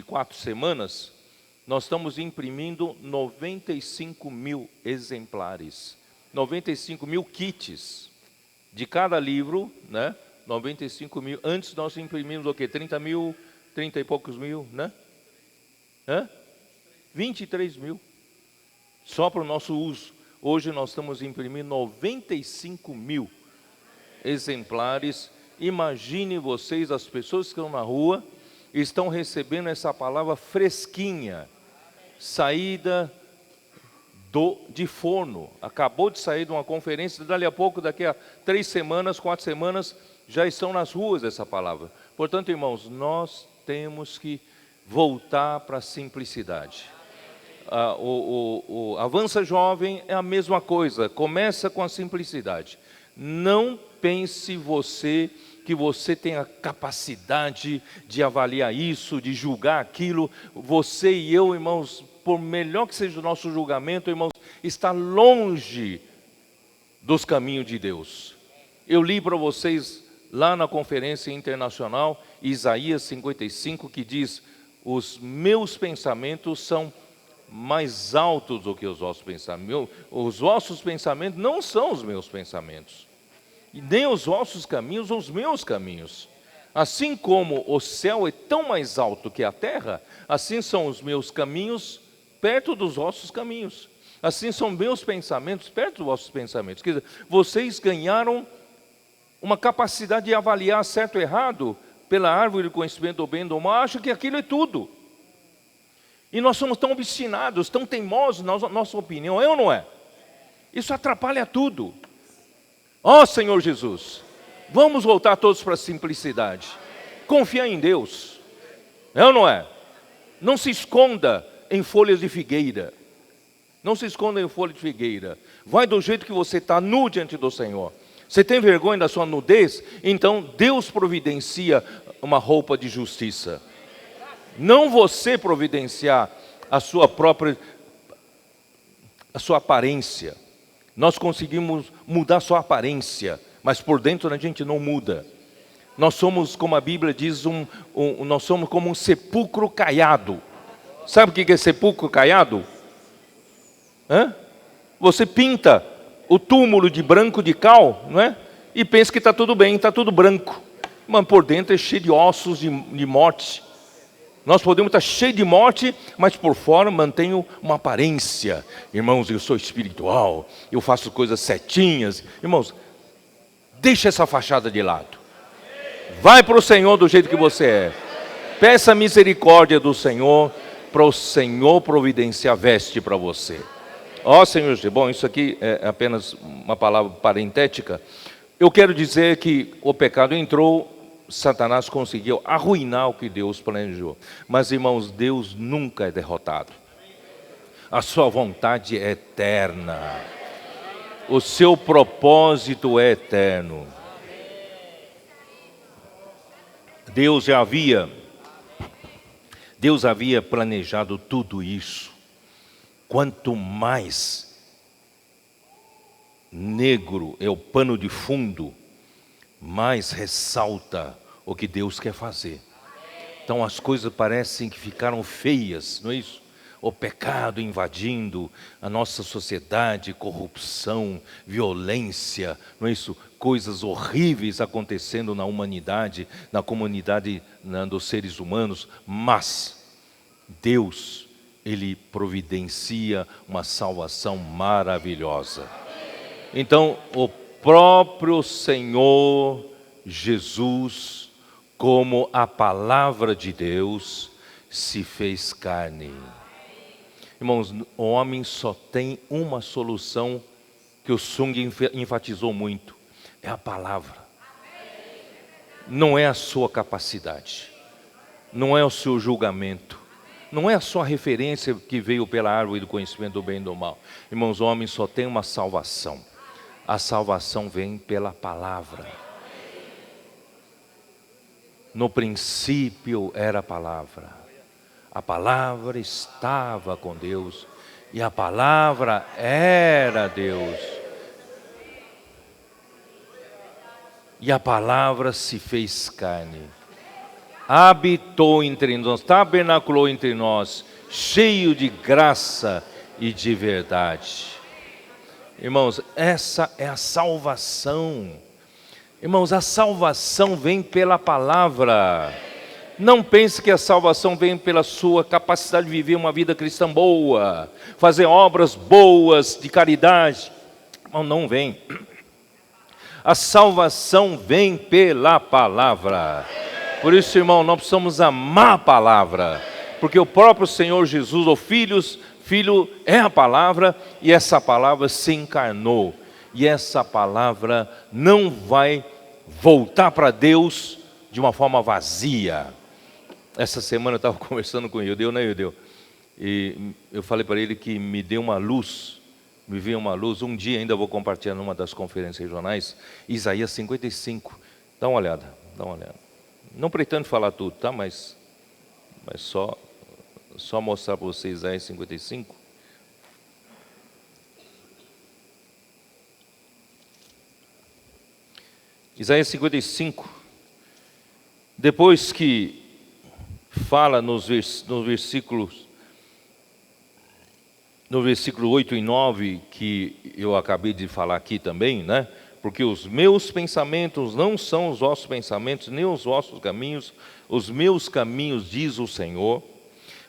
4 semanas, nós estamos imprimindo 95 mil exemplares, 95 mil kits, de cada livro, né? 95 mil, antes nós imprimimos o quê? 30 mil, 30 e poucos mil, né? 23 mil, só para o nosso uso. Hoje nós estamos imprimindo 95 mil exemplares. Imagine vocês, as pessoas que estão na rua, estão recebendo essa palavra fresquinha, saída de forno, acabou de sair de uma conferência, dali a pouco, daqui a 3 semanas, 4 semanas, já estão nas ruas essa palavra. Portanto, irmãos, nós temos que voltar para a simplicidade. O Avança Jovem é a mesma coisa, começa com a simplicidade. Não pense você que você tem a capacidade de avaliar isso, de julgar aquilo. Você e eu, irmãos, por melhor que seja o nosso julgamento, irmãos, está longe dos caminhos de Deus. Eu li para vocês lá na conferência internacional, Isaías 55, que diz: os meus pensamentos são mais altos do que os vossos pensamentos. Os vossos pensamentos não são os meus pensamentos, e nem os vossos caminhos os meus caminhos. Assim como o céu é tão mais alto que a terra, assim são os meus caminhos perto dos vossos caminhos. Assim são meus pensamentos perto dos vossos pensamentos. Quer dizer, vocês ganharam uma capacidade de avaliar certo e errado pela árvore do conhecimento do bem e do mal, acham que aquilo é tudo. E nós somos tão obstinados, tão teimosos na nossa opinião, é ou não é? Isso atrapalha tudo. Ó Senhor Jesus, vamos voltar todos para a simplicidade. Confiar em Deus, é ou não é? Não se esconda em folhas de figueira. Não se esconda em folha de figueira. Vai do jeito que você está, nu diante do Senhor. Você tem vergonha da sua nudez? Então Deus providencia uma roupa de justiça. Não você providenciar a sua aparência. Nós conseguimos mudar sua aparência, mas por dentro a gente não muda. Nós somos, como a Bíblia diz, nós somos como um sepulcro caiado. Sabe o que é sepulcro caiado? Você pinta o túmulo de branco de cal, não é? E pensa que está tudo bem, está tudo branco. Mas por dentro é cheio de ossos de morte. Nós podemos estar cheios de morte, mas por fora mantenho uma aparência. Irmãos, eu sou espiritual, eu faço coisas certinhas. Irmãos, deixa essa fachada de lado. Vai para o Senhor do jeito que você é. Peça a misericórdia do Senhor, para o Senhor providenciar veste para você. Ó Senhor Jesus, bom, isso aqui é apenas uma palavra parentética. Eu quero dizer que o pecado entrou, Satanás conseguiu arruinar o que Deus planejou. Mas, irmãos, Deus nunca é derrotado. A sua vontade é eterna. O seu propósito é eterno. Deus havia planejado tudo isso. Quanto mais negro é o pano de fundo, mais ressalta o que Deus quer fazer. Então as coisas parecem que ficaram feias, não é isso? O pecado invadindo a nossa sociedade, corrupção, violência, não é isso? Coisas horríveis acontecendo na humanidade, na comunidade dos seres humanos, mas Deus, Ele providencia uma salvação maravilhosa. Então, o próprio Senhor Jesus, como a palavra de Deus, se fez carne. Irmãos, o homem só tem uma solução que o Sung enfatizou muito, é a palavra. Não é a sua capacidade, não é o seu julgamento, Não é só a referência que veio pela árvore do conhecimento do bem e do mal. Irmãos, o homem só tem uma salvação. A salvação vem pela palavra. No princípio era a palavra. A palavra estava com Deus. E a palavra era Deus. E a palavra se fez carne. Habitou entre nós, tabernaculou entre nós, cheio de graça e de verdade. Irmãos, essa é a salvação. Irmãos, a salvação vem pela palavra. Não pense que a salvação vem pela sua capacidade de viver uma vida cristã boa, fazer obras boas de caridade. Não vem. A salvação vem pela palavra. Por isso, irmão, nós precisamos amar a palavra, porque o próprio Senhor Jesus, o Filho é a palavra, e essa palavra se encarnou. E essa palavra não vai voltar para Deus de uma forma vazia. Essa semana eu estava conversando com o Iudeu, né, Iudeu? E eu falei para ele que me deu uma luz, me veio uma luz. Um dia ainda vou compartilhar numa das conferências regionais, Isaías 55. Dá uma olhada, dá uma olhada. Não pretendo falar tudo, tá? Mas só mostrar para vocês Isaías 55. Isaías 55. Depois que fala no versículo 8 e 9, que eu acabei de falar aqui também, né? Porque os meus pensamentos não são os vossos pensamentos, nem os vossos caminhos, os meus caminhos, diz o Senhor.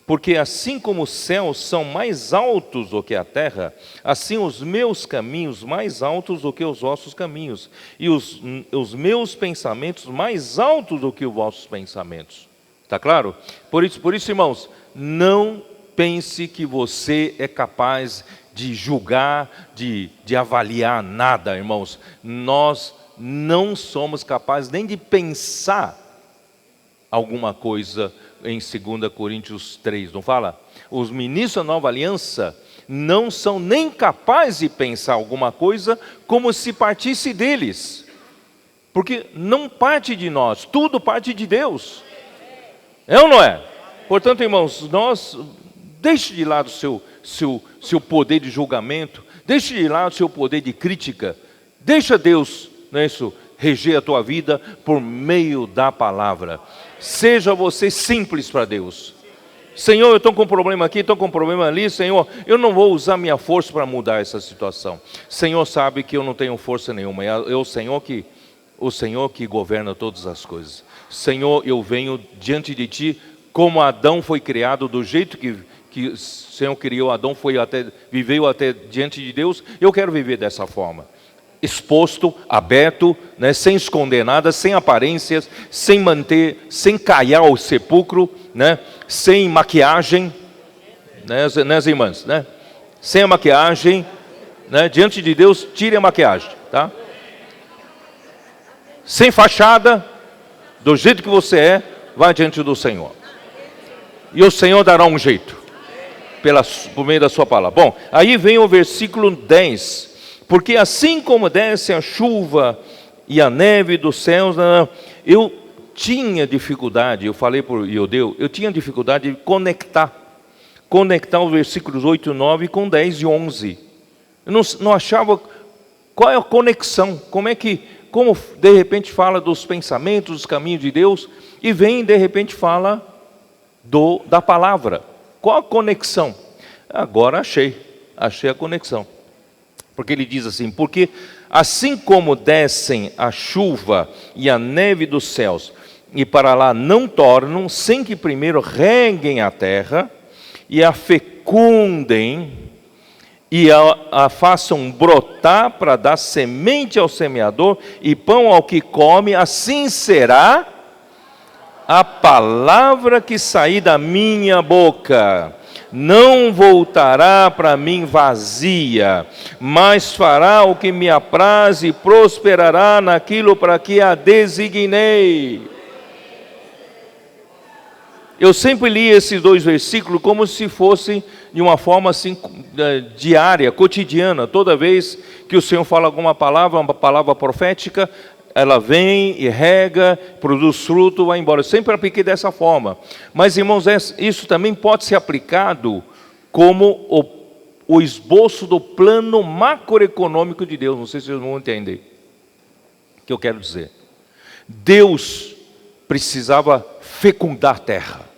Porque assim como os céus são mais altos do que a terra, assim os meus caminhos mais altos do que os vossos caminhos, e os meus pensamentos mais altos do que os vossos pensamentos. Está claro? Por isso, irmãos, não pense que você é capaz de julgar, de avaliar nada, irmãos. Nós não somos capazes nem de pensar alguma coisa em 2 Coríntios 3, não fala? Os ministros da nova aliança não são nem capazes de pensar alguma coisa como se partisse deles. Porque não parte de nós, tudo parte de Deus. É ou não é? Portanto, irmãos, deixe de lado o seu poder de julgamento, deixe de lado o seu poder de crítica, deixa Deus, não é isso, reger a tua vida por meio da palavra. Seja você simples para Deus. Senhor, eu estou com um problema aqui, estou com um problema ali, Senhor, eu não vou usar minha força para mudar essa situação. Senhor sabe que eu não tenho força nenhuma, é o Senhor que governa todas as coisas. Senhor, eu venho diante de Ti, como Adão foi criado, do jeito que o Senhor criou Adão, viveu até diante de Deus, eu quero viver dessa forma. Exposto, aberto, né, sem esconder nada, sem aparências, sem caiar o sepulcro, né, sem maquiagem, né, irmãs, né? Sem a maquiagem, né, diante de Deus, tire a maquiagem, tá? Sem fachada, do jeito que você é, vá diante do Senhor. E o Senhor dará um jeito, por meio da sua palavra. Bom, aí vem o versículo 10. Porque assim como desce a chuva e a neve dos céus, eu tinha dificuldade, eu falei por Iudeu, eu tinha dificuldade de conectar os versículos 8 e 9 com 10 e 11. Eu não achava qual é a conexão, como de repente fala dos pensamentos, dos caminhos de Deus, e vem de repente fala da palavra. Qual a conexão? Agora achei a conexão. Porque ele diz assim, porque assim como descem a chuva e a neve dos céus, e para lá não tornam, sem que primeiro reguem a terra, e a fecundem, e a façam brotar para dar semente ao semeador, e pão ao que come, assim será a palavra que sair da minha boca. Não voltará para mim vazia, mas fará o que me apraz e prosperará naquilo para que a designei. Eu sempre li esses 2 versículos como se fosse de uma forma assim, diária, cotidiana. Toda vez que o Senhor fala alguma palavra, uma palavra profética, ela vem e rega, produz fruto, vai embora. Eu sempre apliquei dessa forma. Mas, irmãos, isso também pode ser aplicado como o esboço do plano macroeconômico de Deus. Não sei se vocês vão entender o que eu quero dizer. Deus precisava fecundar a terra.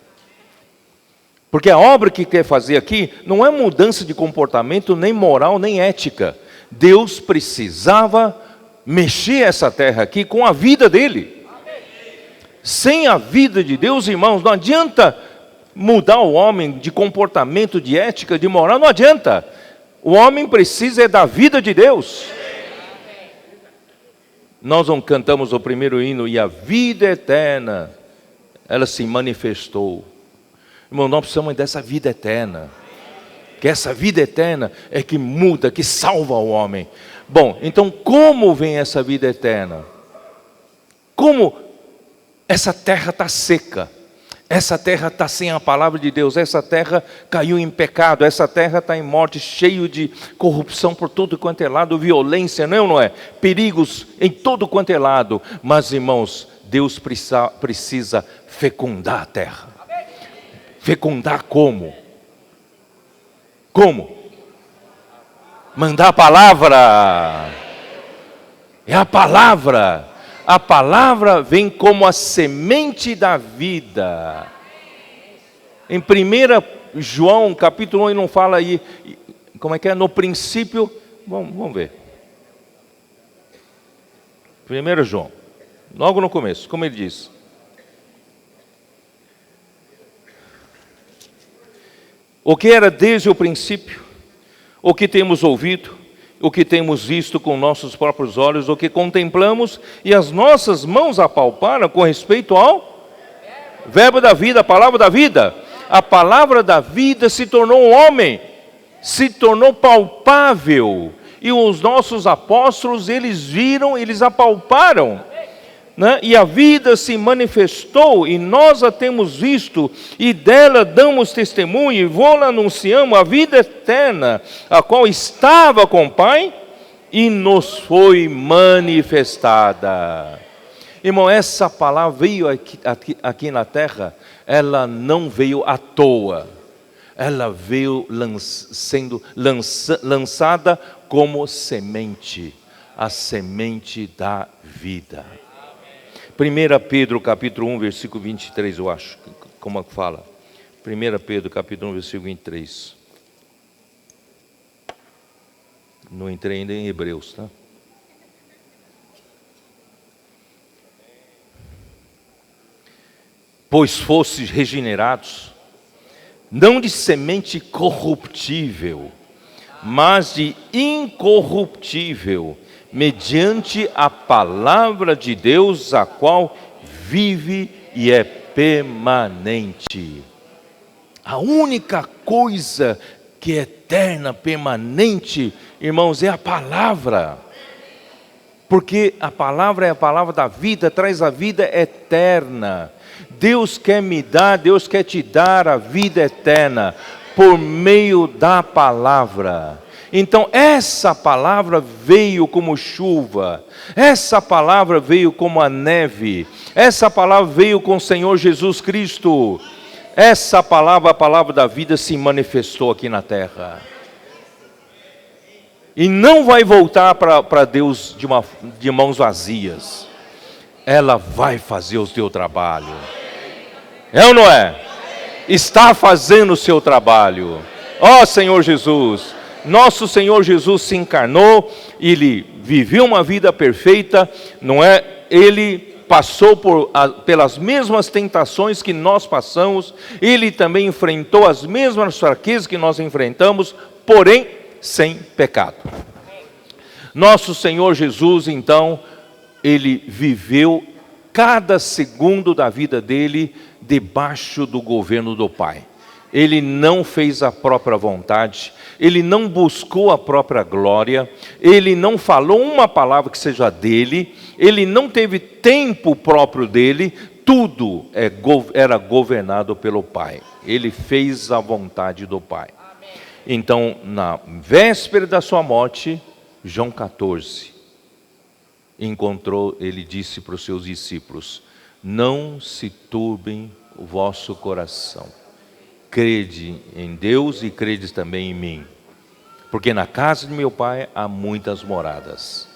Porque a obra que quer fazer aqui não é mudança de comportamento, nem moral, nem ética. Deus precisava mexer essa terra aqui com a vida dele. Sem a vida de Deus, irmãos, não adianta mudar o homem de comportamento, de ética, de moral, não adianta. O homem precisa da vida de Deus. Nós não cantamos o primeiro hino, e a vida eterna, ela se manifestou. Irmão, nós precisamos dessa vida eterna. Que essa vida eterna é que muda, que salva o homem. Bom, então como vem essa vida eterna? Como essa terra está seca? Essa terra está sem a palavra de Deus. Essa terra caiu em pecado. Essa terra está em morte, cheio de corrupção por todo quanto é lado, violência, não é ou não é? Perigos em todo quanto é lado. Mas, irmãos, Deus precisa fecundar a terra. Fecundar como? Como? Mandar a palavra. É a palavra. A palavra vem como a semente da vida. Em 1 João, capítulo 1, ele não fala aí, como é que é? No princípio, vamos ver. 1 João, logo no começo, como ele diz. O que era desde o princípio, o que temos ouvido, o que temos visto com nossos próprios olhos, o que contemplamos e as nossas mãos apalparam com respeito ao verbo da vida, a palavra da vida. A palavra da vida se tornou um homem, se tornou palpável. E os nossos apóstolos, eles viram, eles apalparam. Né? E a vida se manifestou, e nós a temos visto, e dela damos testemunho, e vou-la anunciamos a vida eterna, a qual estava com o Pai, e nos foi manifestada. Irmão, essa palavra veio aqui na terra, ela não veio à toa, ela veio sendo lançada como semente, a semente da vida. 1 Pedro capítulo 1, versículo 23, eu acho, como é que fala? 1 Pedro capítulo 1, versículo 23. Não entrei ainda em Hebreus, tá? Pois fostes regenerados, não de semente corruptível, mas de incorruptível, mediante a palavra de Deus, a qual vive e é permanente. A única coisa que é eterna, permanente, irmãos, é a palavra. Porque a palavra é a palavra da vida, traz a vida eterna. Deus quer me dar, Deus quer te dar a vida eterna por meio da palavra. Então essa palavra veio como chuva, essa palavra veio como a neve, essa palavra veio com o Senhor Jesus Cristo. Essa palavra, a palavra da vida, se manifestou aqui na terra. E não vai voltar para Deus de mãos vazias. Ela vai fazer o seu trabalho. É ou não é? Está fazendo o seu trabalho. Ó Senhor Jesus, nosso Senhor Jesus se encarnou, Ele viveu uma vida perfeita, não é? Ele passou pelas mesmas tentações que nós passamos, Ele também enfrentou as mesmas fraquezas que nós enfrentamos, porém sem pecado. Nosso Senhor Jesus, então, Ele viveu cada segundo da vida dele debaixo do governo do Pai. Ele não fez a própria vontade, ele não buscou a própria glória, ele não falou uma palavra que seja dele, ele não teve tempo próprio dele, tudo era governado pelo Pai. Ele fez a vontade do Pai. Então, na véspera da sua morte, João 14, ele disse para os seus discípulos: não se turbem o vosso coração. Crede em Deus e crede também em mim. Porque na casa de meu Pai há muitas moradas.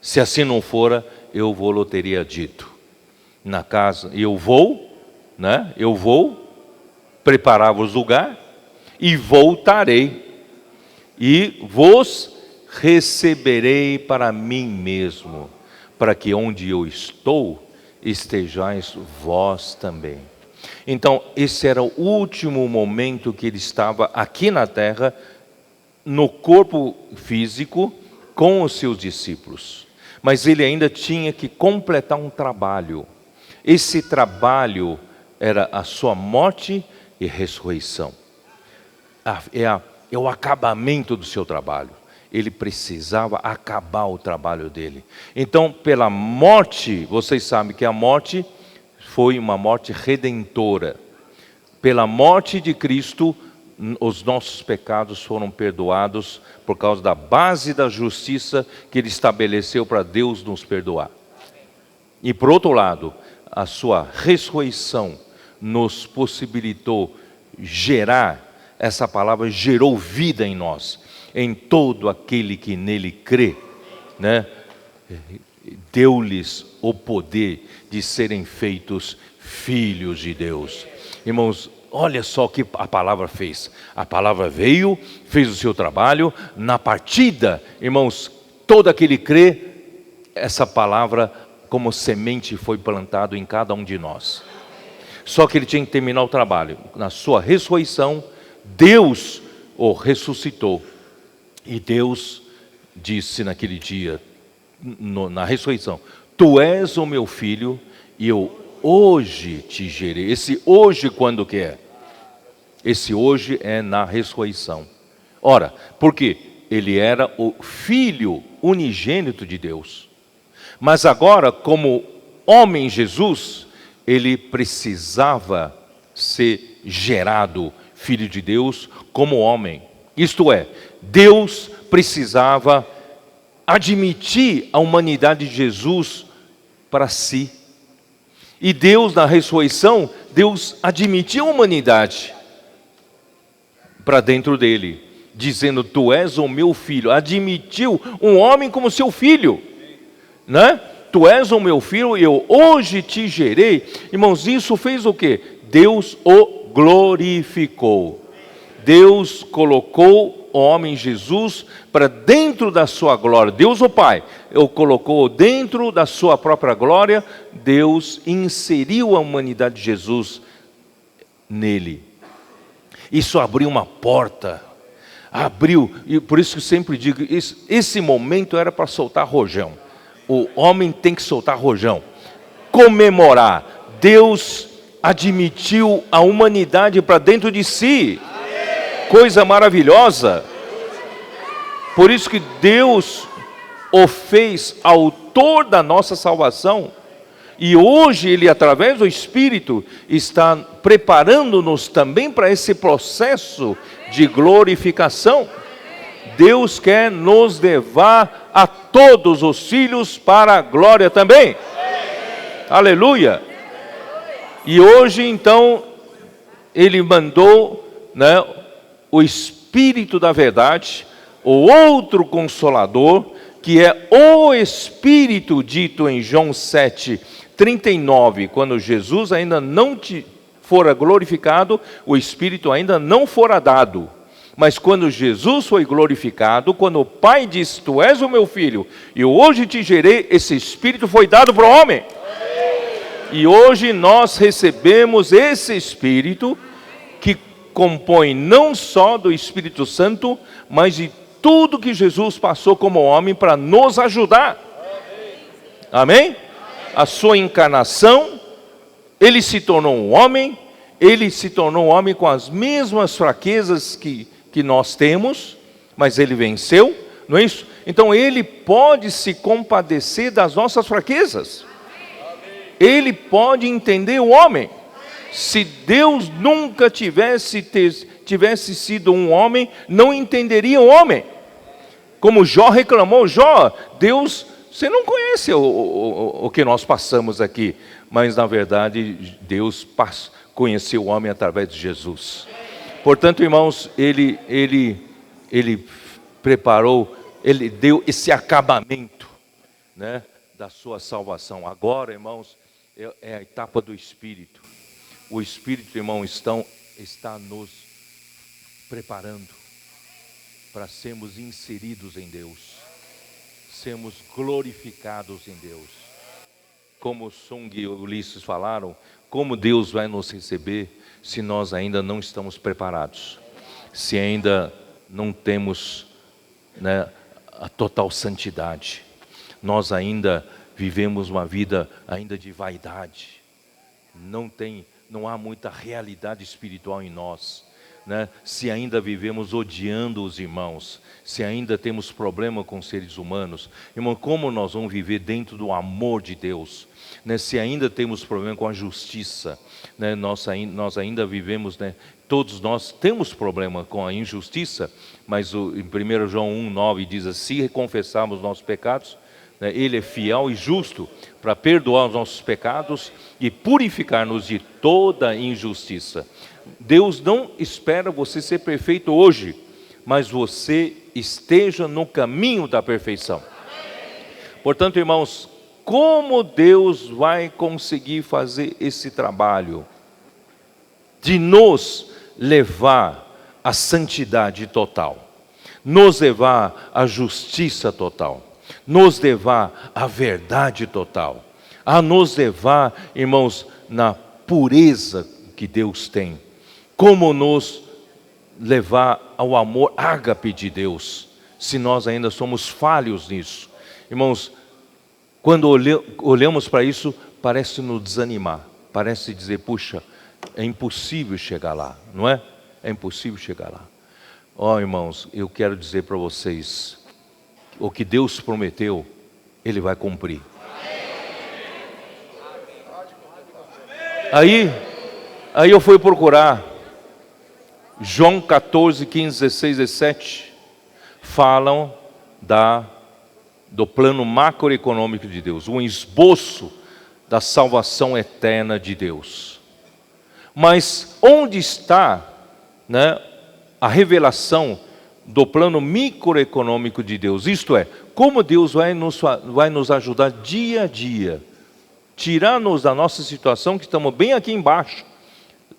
Se assim não fora, eu vou-lhe teria dito. Na casa, eu vou preparar-vos lugar e voltarei e vos receberei para mim mesmo, para que onde eu estou, estejais vós também. Então, esse era o último momento que ele estava aqui na terra, no corpo físico, com os seus discípulos. Mas ele ainda tinha que completar um trabalho. Esse trabalho era a sua morte e ressurreição. É o acabamento do seu trabalho. Ele precisava acabar o trabalho dele. Então, pela morte, vocês sabem que a morte foi uma morte redentora. Pela morte de Cristo, os nossos pecados foram perdoados por causa da base da justiça que ele estabeleceu para Deus nos perdoar. E por outro lado, a sua ressurreição nos possibilitou gerar, essa palavra gerou vida em nós, em todo aquele que nele crê, né? Deu-lhes o poder de serem feitos filhos de Deus. Irmãos, olha só o que a palavra fez. A palavra veio, fez o seu trabalho. Na partida, irmãos, todo aquele crê, essa palavra como semente foi plantado em cada um de nós. Só que ele tinha que terminar o trabalho. Na sua ressurreição, Deus o ressuscitou. E Deus disse naquele dia, na ressurreição: tu és o meu filho e eu hoje te gerei. Esse hoje quando que é? Esse hoje é na ressurreição. Ora, por quê? Ele era o filho unigênito de Deus. Mas agora, como homem Jesus, ele precisava ser gerado filho de Deus como homem. Isto é, Deus precisava admitir a humanidade de Jesus para si. E Deus, na ressurreição, Deus admitiu a humanidade para dentro dele, dizendo: tu és o meu filho. Admitiu um homem como seu filho, né? Tu és o meu filho e eu hoje te gerei. Irmãos, isso fez o quê? Deus o glorificou. Deus colocou o homem Jesus para dentro da sua glória. Deus o Pai o colocou dentro da sua própria glória. Deus inseriu a humanidade de Jesus nele. Isso abriu uma porta. Abriu, e por isso que eu sempre digo, esse momento era para soltar rojão. O homem tem que soltar rojão. Comemorar. Deus admitiu a humanidade para dentro de si. Coisa maravilhosa. Por isso que Deus o fez autor da nossa salvação. E hoje Ele, através do Espírito, está preparando-nos também para esse processo de glorificação. Deus quer nos levar a todos os filhos para a glória também. Aleluia. E hoje então Ele mandou, né, o Espírito da verdade, o outro Consolador, que é o Espírito dito em João 7:39, quando Jesus ainda não fora glorificado, o Espírito ainda não fora dado. Mas quando Jesus foi glorificado, quando o Pai disse: tu és o meu filho, e hoje te gerei, esse Espírito foi dado para o homem. E hoje nós recebemos esse Espírito, que compõe não só do Espírito Santo, mas de tudo que Jesus passou como homem para nos ajudar. Amém? A sua encarnação, Ele se tornou um homem, Ele se tornou um homem com as mesmas fraquezas que nós temos, mas Ele venceu, não é isso? Então Ele pode se compadecer das nossas fraquezas. ele pode entender o homem. Se Deus nunca tivesse sido um homem, não entenderia o homem. Como Jó reclamou, Jó, Deus, você não conhece o que nós passamos aqui. Mas na verdade, Deus conheceu o homem através de Jesus. Portanto, irmãos, ele preparou, ele deu esse acabamento, né, da sua salvação. Agora, irmãos, é a etapa do Espírito. O Espírito, irmão, está nos preparando para sermos inseridos em Deus, sermos glorificados em Deus. Como Sung e Ulisses falaram, como Deus vai nos receber se nós ainda não estamos preparados, se ainda não temos, né, a total santidade, nós ainda vivemos uma vida ainda de vaidade, não há muita realidade espiritual em nós, né? Se ainda vivemos odiando os irmãos, se ainda temos problema com seres humanos, irmão, como nós vamos viver dentro do amor de Deus, né? Se ainda temos problema com a justiça, né? Nós ainda vivemos, né? Todos nós temos problema com a injustiça, mas em 1 João 1,9 diz assim: se confessarmos nossos pecados, né, Ele é fiel e justo para perdoar os nossos pecados e purificar-nos de toda injustiça. Deus não espera você ser perfeito hoje, mas você esteja no caminho da perfeição. Portanto, irmãos, como Deus vai conseguir fazer esse trabalho de nos levar à santidade total, nos levar à justiça total, nos levar à verdade total, a nos levar, irmãos, na pureza que Deus tem, como nos levar ao amor ágape de Deus, se nós ainda somos falhos nisso. Irmãos, quando olhamos para isso, parece nos desanimar, parece dizer, puxa, é impossível chegar lá, não é? É impossível chegar lá. Ó, irmãos, eu quero dizer para vocês, o que Deus prometeu, Ele vai cumprir. Aí eu fui procurar João 14, 15, 16, 17, falam do plano macroeconômico de Deus, um esboço da salvação eterna de Deus. Mas onde está, né, a revelação do plano microeconômico de Deus? Isto é, como Deus vai nos ajudar dia a dia, tirar-nos da nossa situação, que estamos bem aqui embaixo,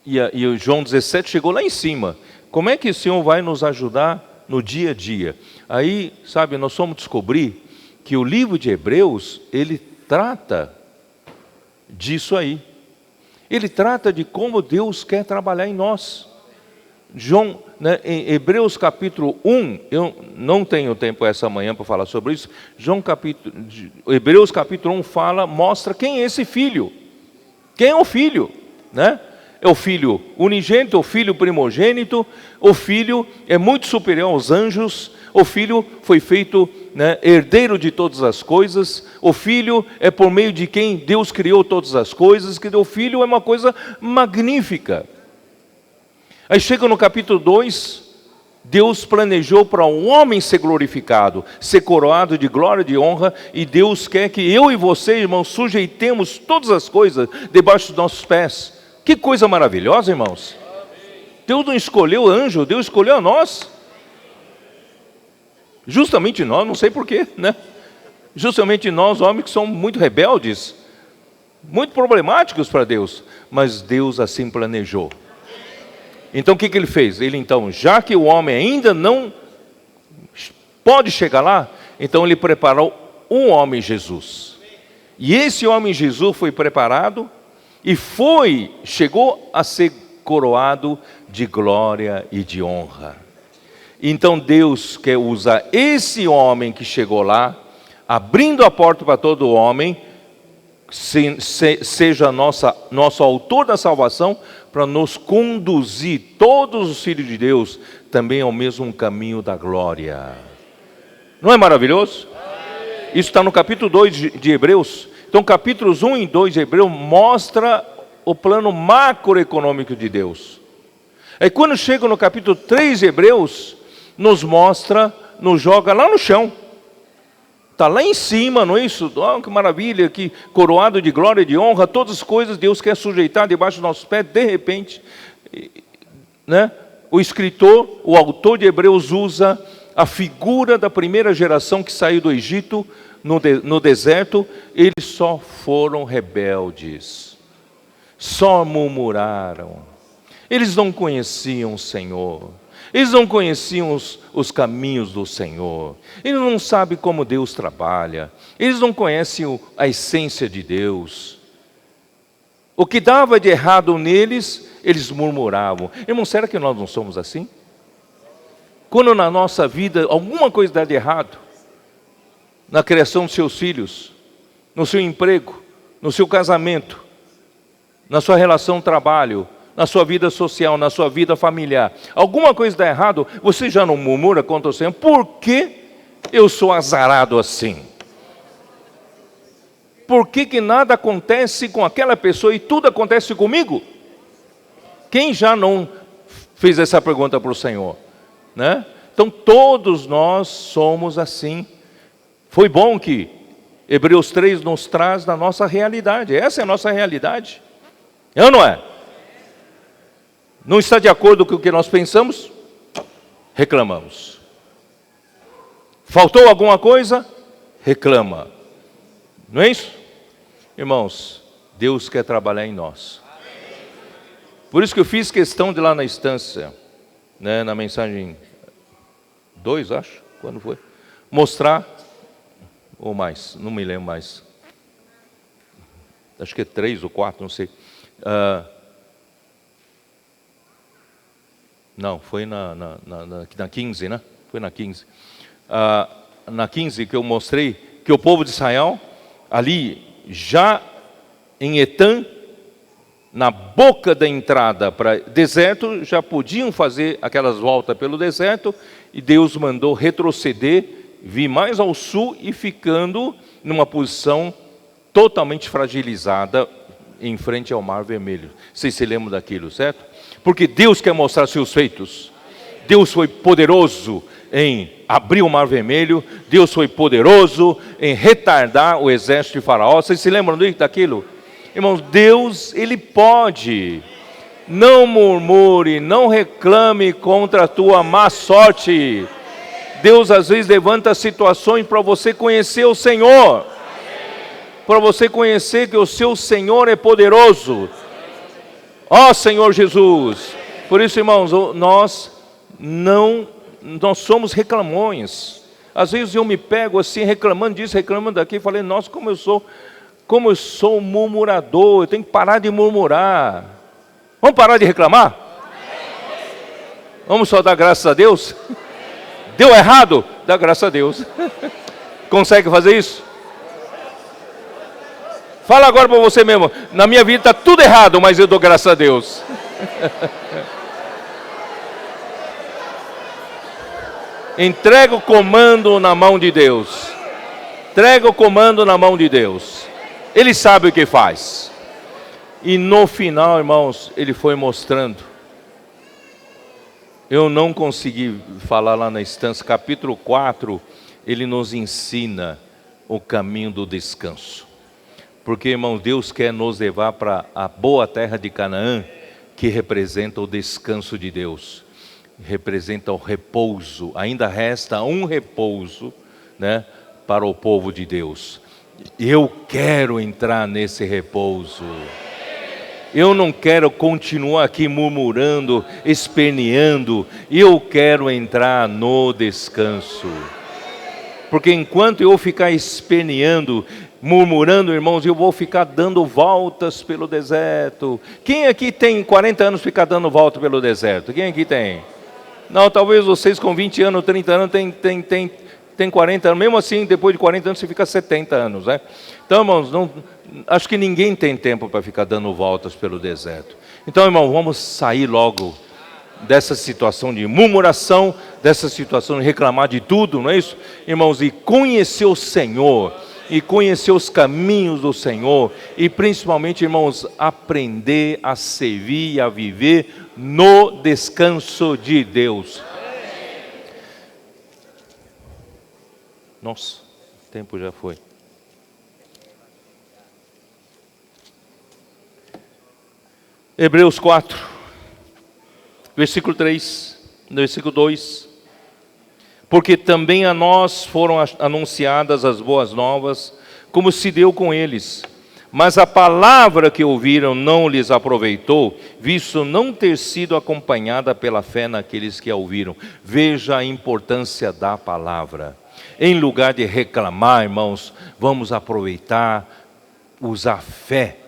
e o João 17 chegou lá em cima. Como é que o Senhor vai nos ajudar no dia a dia? Aí, sabe, nós vamos descobrir que o livro de Hebreus, ele trata disso aí. Ele trata de como Deus quer trabalhar em nós. João, né, em Hebreus capítulo 1, eu não tenho tempo essa manhã para falar sobre isso. Hebreus capítulo 1 mostra quem é esse filho. Quem é o filho, né? É o filho unigênito, o filho primogênito, o filho é muito superior aos anjos, o filho foi feito, né, herdeiro de todas as coisas, o filho é por meio de quem Deus criou todas as coisas, que o filho é uma coisa magnífica. Aí chega no capítulo 2, Deus planejou para um homem ser glorificado, ser coroado de glória e de honra, e Deus quer que eu e você, irmãos, sujeitemos todas as coisas debaixo dos nossos pés. Que coisa maravilhosa, irmãos. Deus não escolheu anjo, Deus escolheu a nós. Justamente nós, não sei porquê, né? Justamente nós, homens que somos muito rebeldes, muito problemáticos para Deus, mas Deus assim planejou. Então o que Ele fez? Ele então, já que o homem ainda não pode chegar lá, então Ele preparou um homem, Jesus. E esse homem Jesus foi preparado e chegou a ser coroado de glória e de honra. Então Deus quer usar esse homem que chegou lá, abrindo a porta para todo homem, seja nosso autor da salvação, para nos conduzir, todos os filhos de Deus, também ao mesmo caminho da glória. Não é maravilhoso? Isso está no capítulo 2 de Hebreus. Então, capítulos 1 e 2 de Hebreus mostra o plano macroeconômico de Deus. Aí quando chega no capítulo 3 de Hebreus, nos mostra, nos joga lá no chão. Está lá em cima, não é isso? Oh, que maravilha, que coroado de glória e de honra, todas as coisas Deus quer sujeitar debaixo dos nossos pés. De repente, né, o escritor, o autor de Hebreus usa a figura da primeira geração que saiu do Egito no deserto. Eles só foram rebeldes, só murmuraram. Eles não conheciam o Senhor. Eles não conheciam os caminhos do Senhor. Eles não sabem como Deus trabalha. Eles não conhecem a essência de Deus. O que dava de errado neles, eles murmuravam. Irmão, será que nós não somos assim? Quando na nossa vida alguma coisa dá de errado, na criação dos seus filhos, no seu emprego, no seu casamento, na sua relação trabalho, na sua vida social, na sua vida familiar, alguma coisa dá errado, você já não murmura contra o Senhor? Por que eu sou azarado assim? Por que nada acontece com aquela pessoa e tudo acontece comigo? Quem já não fez essa pergunta para o Senhor? Né? Então todos nós somos assim. Foi bom que Hebreus 3 nos traz da nossa realidade. Essa é a nossa realidade. É ou não é? Não está de acordo com o que nós pensamos? Reclamamos. Faltou alguma coisa? Reclama. Não é isso? Irmãos, Deus quer trabalhar em nós. Por isso que eu fiz questão de lá na instância, né, na mensagem 2, acho, quando foi, mostrar, ou mais, não me lembro mais, acho que é 3 ou 4, não sei. Não, foi na 15, né? Foi na 15. Na 15 que eu mostrei que o povo de Israel, ali já em Etã, na boca da entrada para deserto, já podiam fazer aquelas voltas pelo deserto, e Deus mandou retroceder, vir mais ao sul e ficando numa posição totalmente fragilizada em frente ao Mar Vermelho. Vocês se lembram daquilo, certo? Porque Deus quer mostrar seus feitos. Deus foi poderoso em abrir o Mar Vermelho. Deus foi poderoso em retardar o exército de Faraó. Vocês se lembram daquilo? Irmãos, Deus, Ele pode. Não murmure, não reclame contra a tua má sorte. Deus às vezes levanta situações para você conhecer o Senhor. Para você conhecer que o seu Senhor é poderoso. Ó Senhor Jesus. Por isso, irmãos, nós somos reclamões. Às vezes eu me pego assim, reclamando disso, reclamando daquilo, falei, nossa, como eu sou murmurador, eu tenho que parar de murmurar. Vamos parar de reclamar? Vamos só dar graças a Deus? Deu errado? Dá graças a Deus. Consegue fazer isso? Fala agora para você mesmo, na minha vida está tudo errado, mas eu dou graças a Deus. Entrega o comando na mão de Deus. Entrega o comando na mão de Deus. Ele sabe o que faz. E no final, irmãos, ele foi mostrando. Eu não consegui falar lá na instância, capítulo 4, ele nos ensina o caminho do descanso. Porque, irmãos, Deus quer nos levar para a boa terra de Canaã, que representa o descanso de Deus. Representa o repouso. Ainda resta um repouso, né, para o povo de Deus. Eu quero entrar nesse repouso. Eu não quero continuar aqui murmurando, esperneando. Eu quero entrar no descanso. Porque enquanto eu ficar esperneando, murmurando, irmãos, eu vou ficar dando voltas pelo deserto. Quem aqui tem 40 anos ficar dando volta pelo deserto? Quem aqui tem? Não, talvez vocês com 20 anos, 30 anos tem 40 anos. Mesmo assim, depois de 40 anos, você fica 70 anos, né? Então, irmãos, acho que ninguém tem tempo para ficar dando voltas pelo deserto. Então, irmão, vamos sair logo dessa situação de murmuração, dessa situação de reclamar de tudo, não é isso? Irmãos, e conhecer o Senhor, e conhecer os caminhos do Senhor e principalmente, irmãos, aprender a servir e a viver no descanso de Deus. Nossa, o tempo já foi. Hebreus 4, versículo 3, versículo 2. Porque também a nós foram anunciadas as boas novas, como se deu com eles. Mas a palavra que ouviram não lhes aproveitou, visto não ter sido acompanhada pela fé naqueles que a ouviram. Veja a importância da palavra. Em lugar de reclamar, irmãos, vamos aproveitar, usar fé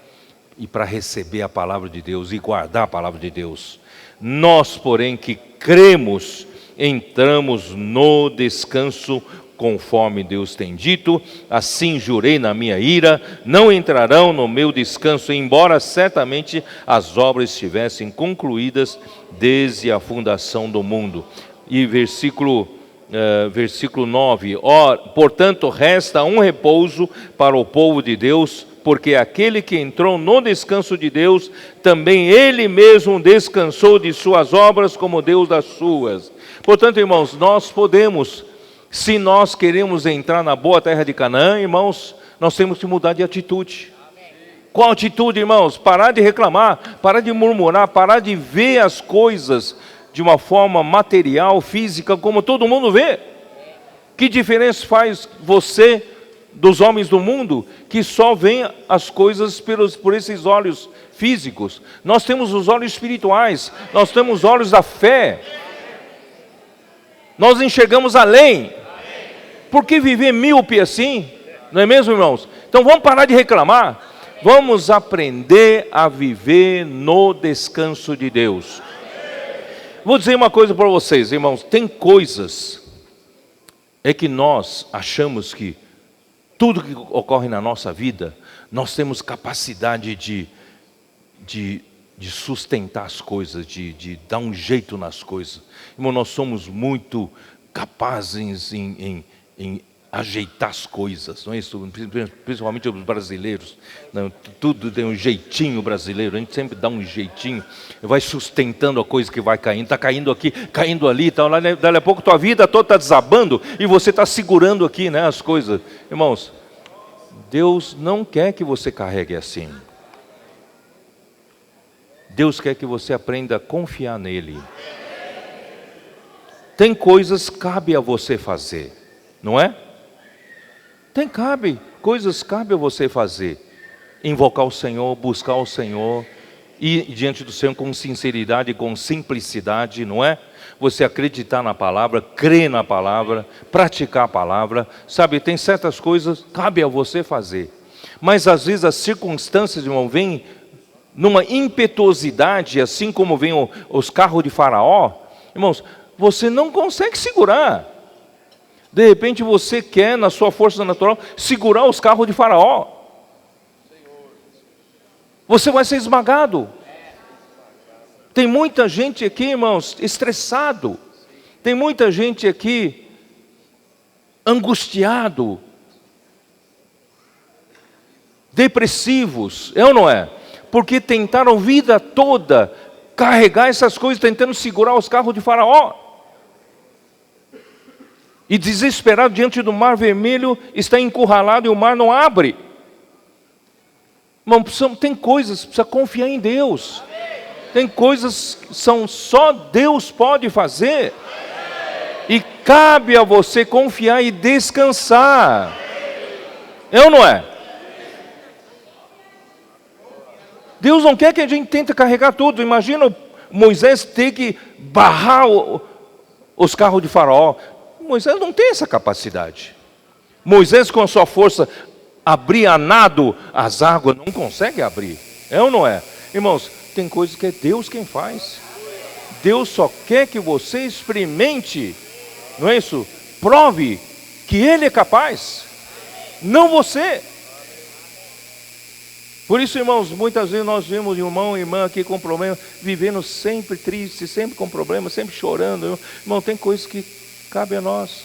e para receber a palavra de Deus e guardar a palavra de Deus. Nós, porém, que cremos, entramos no descanso conforme Deus tem dito. Assim jurei na minha ira, não entrarão no meu descanso, embora certamente as obras estivessem concluídas desde a fundação do mundo. E versículo 9, portanto resta um repouso para o povo de Deus, porque aquele que entrou no descanso de Deus, também ele mesmo descansou de suas obras como Deus das suas. Portanto, irmãos, nós podemos, se nós queremos entrar na boa terra de Canaã, irmãos, nós temos que mudar de atitude. Qual atitude, irmãos? Parar de reclamar, parar de murmurar, parar de ver as coisas de uma forma material, física, como todo mundo vê. Que diferença faz você dos homens do mundo, que só veem as coisas por esses olhos físicos? Nós temos os olhos espirituais, nós temos os olhos da fé. Nós enxergamos além. Por que viver míope assim? Não é mesmo, irmãos? Então vamos parar de reclamar. Vamos aprender a viver no descanso de Deus. Vou dizer uma coisa para vocês, irmãos. Tem coisas que nós achamos que tudo que ocorre na nossa vida, nós temos capacidade de sustentar as coisas, de dar um jeito nas coisas. Irmão, nós somos muito capazes em ajeitar as coisas, não é isso? Principalmente os brasileiros, não, tudo tem um jeitinho brasileiro, a gente sempre dá um jeitinho, vai sustentando a coisa que vai caindo, está caindo aqui, caindo ali e tal, dali a pouco tua vida toda está desabando e você está segurando aqui, né, as coisas. Irmãos, Deus não quer que você carregue assim. Deus quer que você aprenda a confiar nele. Tem coisas que cabe a você fazer, não é? Coisas cabe a você fazer. Invocar o Senhor, buscar o Senhor, ir diante do Senhor com sinceridade, com simplicidade, não é? Você acreditar na palavra, crer na palavra, praticar a palavra, sabe? Tem certas coisas que cabe a você fazer. Mas às vezes as circunstâncias, irmão, vêm numa impetuosidade, assim como vêm os carros de Faraó, irmãos, você não consegue segurar. De repente você quer, na sua força natural, segurar os carros de Faraó. Você vai ser esmagado. Tem muita gente aqui, irmãos, estressado. Tem muita gente aqui angustiado, depressivos, é ou não é? Porque tentaram a vida toda carregar essas coisas, tentando segurar os carros de Faraó. E desesperado diante do mar vermelho, está encurralado e o mar não abre. Irmão, tem coisas, precisa confiar em Deus. Tem coisas que só Deus pode fazer. E cabe a você confiar e descansar. É ou não é? Deus não quer que a gente tente carregar tudo. Imagina Moisés ter que barrar os carros de Faraó. Moisés não tem essa capacidade. Moisés, com a sua força, abrir a nado as águas, não consegue abrir. É ou não é? Irmãos, tem coisas que é Deus quem faz. Deus só quer que você experimente, não é isso? Prove que Ele é capaz, não você. Por isso, irmãos, muitas vezes nós vemos irmão e irmã aqui com problema, vivendo sempre triste, sempre com problema, sempre chorando. Irmão, tem coisas que cabe a nós.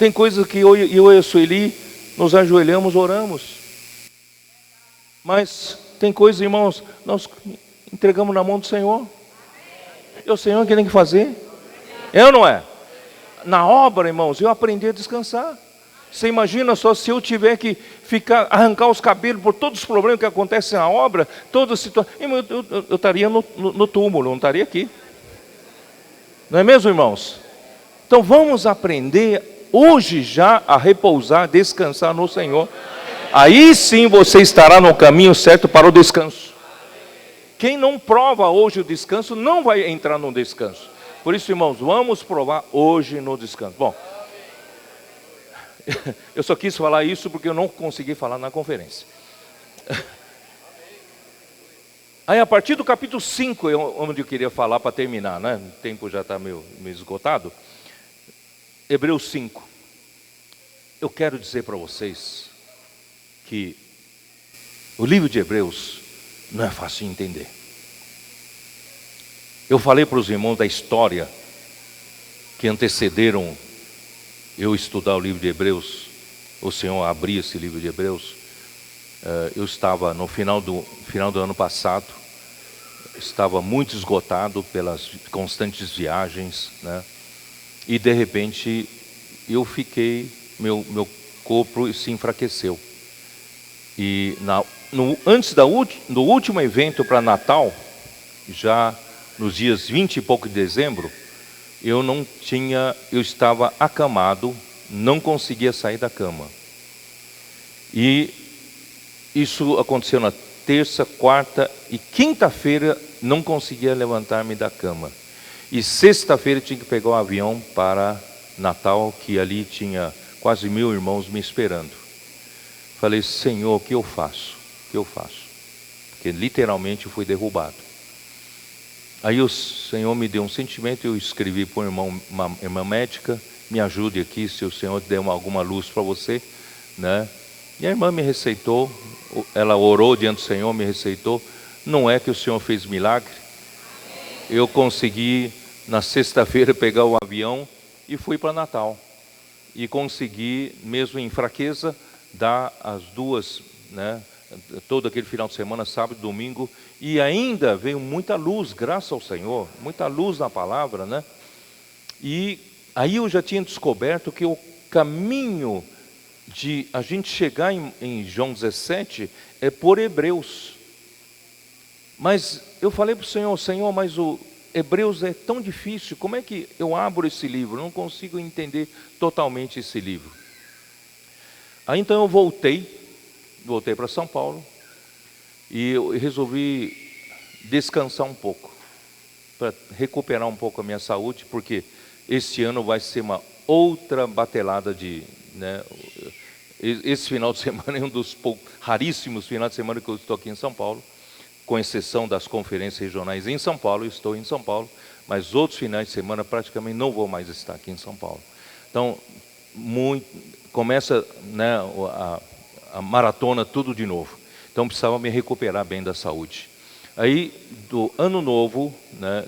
Tem coisas que eu e a Sueli nos ajoelhamos, oramos. Mas tem coisas, irmãos, nós entregamos na mão do Senhor. É o Senhor que tem que fazer. É ou não é? Na obra, irmãos, eu aprendi a descansar. Você imagina só se eu tiver que arrancar os cabelos por todos os problemas que acontecem na obra, toda a situação. Eu estaria no túmulo, não estaria aqui. Não é mesmo, irmãos? Então vamos aprender hoje já a repousar, descansar no Senhor. Aí sim você estará no caminho certo para o descanso. Quem não prova hoje o descanso não vai entrar no descanso. Por isso, irmãos, vamos provar hoje no descanso. Bom, eu só quis falar isso porque eu não consegui falar na conferência. Aí a partir do capítulo 5, onde eu queria falar para terminar, né? O tempo já está meio esgotado. Hebreus 5. Eu quero dizer para vocês que o livro de Hebreus não é fácil de entender. Eu falei para os irmãos da história que antecederam eu estudar o livro de Hebreus, o Senhor abrir esse livro de Hebreus. Eu estava no final do ano passado, estava muito esgotado pelas constantes viagens, né? E de repente eu fiquei, meu corpo se enfraqueceu. E antes do último evento para Natal, já nos dias 20 e pouco de dezembro, eu estava acamado, não conseguia sair da cama. E isso aconteceu na terça, quarta e quinta-feira, não conseguia levantar-me da cama. E sexta-feira tinha que pegar o avião para Natal, que ali tinha quase 1000 irmãos me esperando. Falei, Senhor, o que eu faço? O que eu faço? Porque literalmente fui derrubado. Aí o Senhor me deu um sentimento, eu escrevi para uma irmã médica, me ajude aqui, se o Senhor der alguma luz para você, né? E a irmã me receitou, ela orou diante do Senhor, me receitou. Não é que o Senhor fez milagre? Eu consegui, na sexta-feira, pegar o avião e fui para Natal. E consegui, mesmo em fraqueza, dar as duas, né? Todo aquele final de semana, sábado e domingo, e ainda veio muita luz, graças ao Senhor, muita luz na palavra, né? E aí eu já tinha descoberto que o caminho de a gente chegar em João 17 é por Hebreus. Mas eu falei para o Senhor, Senhor, mas o Hebreus é tão difícil, como é que eu abro esse livro? Eu não consigo entender totalmente esse livro. Aí então eu voltei para São Paulo e eu resolvi descansar um pouco, para recuperar um pouco a minha saúde, porque este ano vai ser uma outra batelada né? Esse final de semana é um dos raríssimos finais de semana que eu estou aqui em São Paulo, com exceção das conferências regionais em São Paulo, eu estou em São Paulo, mas outros finais de semana praticamente não vou mais estar aqui em São Paulo. Então, começa, né, a maratona tudo de novo. Então precisava me recuperar bem da saúde. Aí do ano novo, né,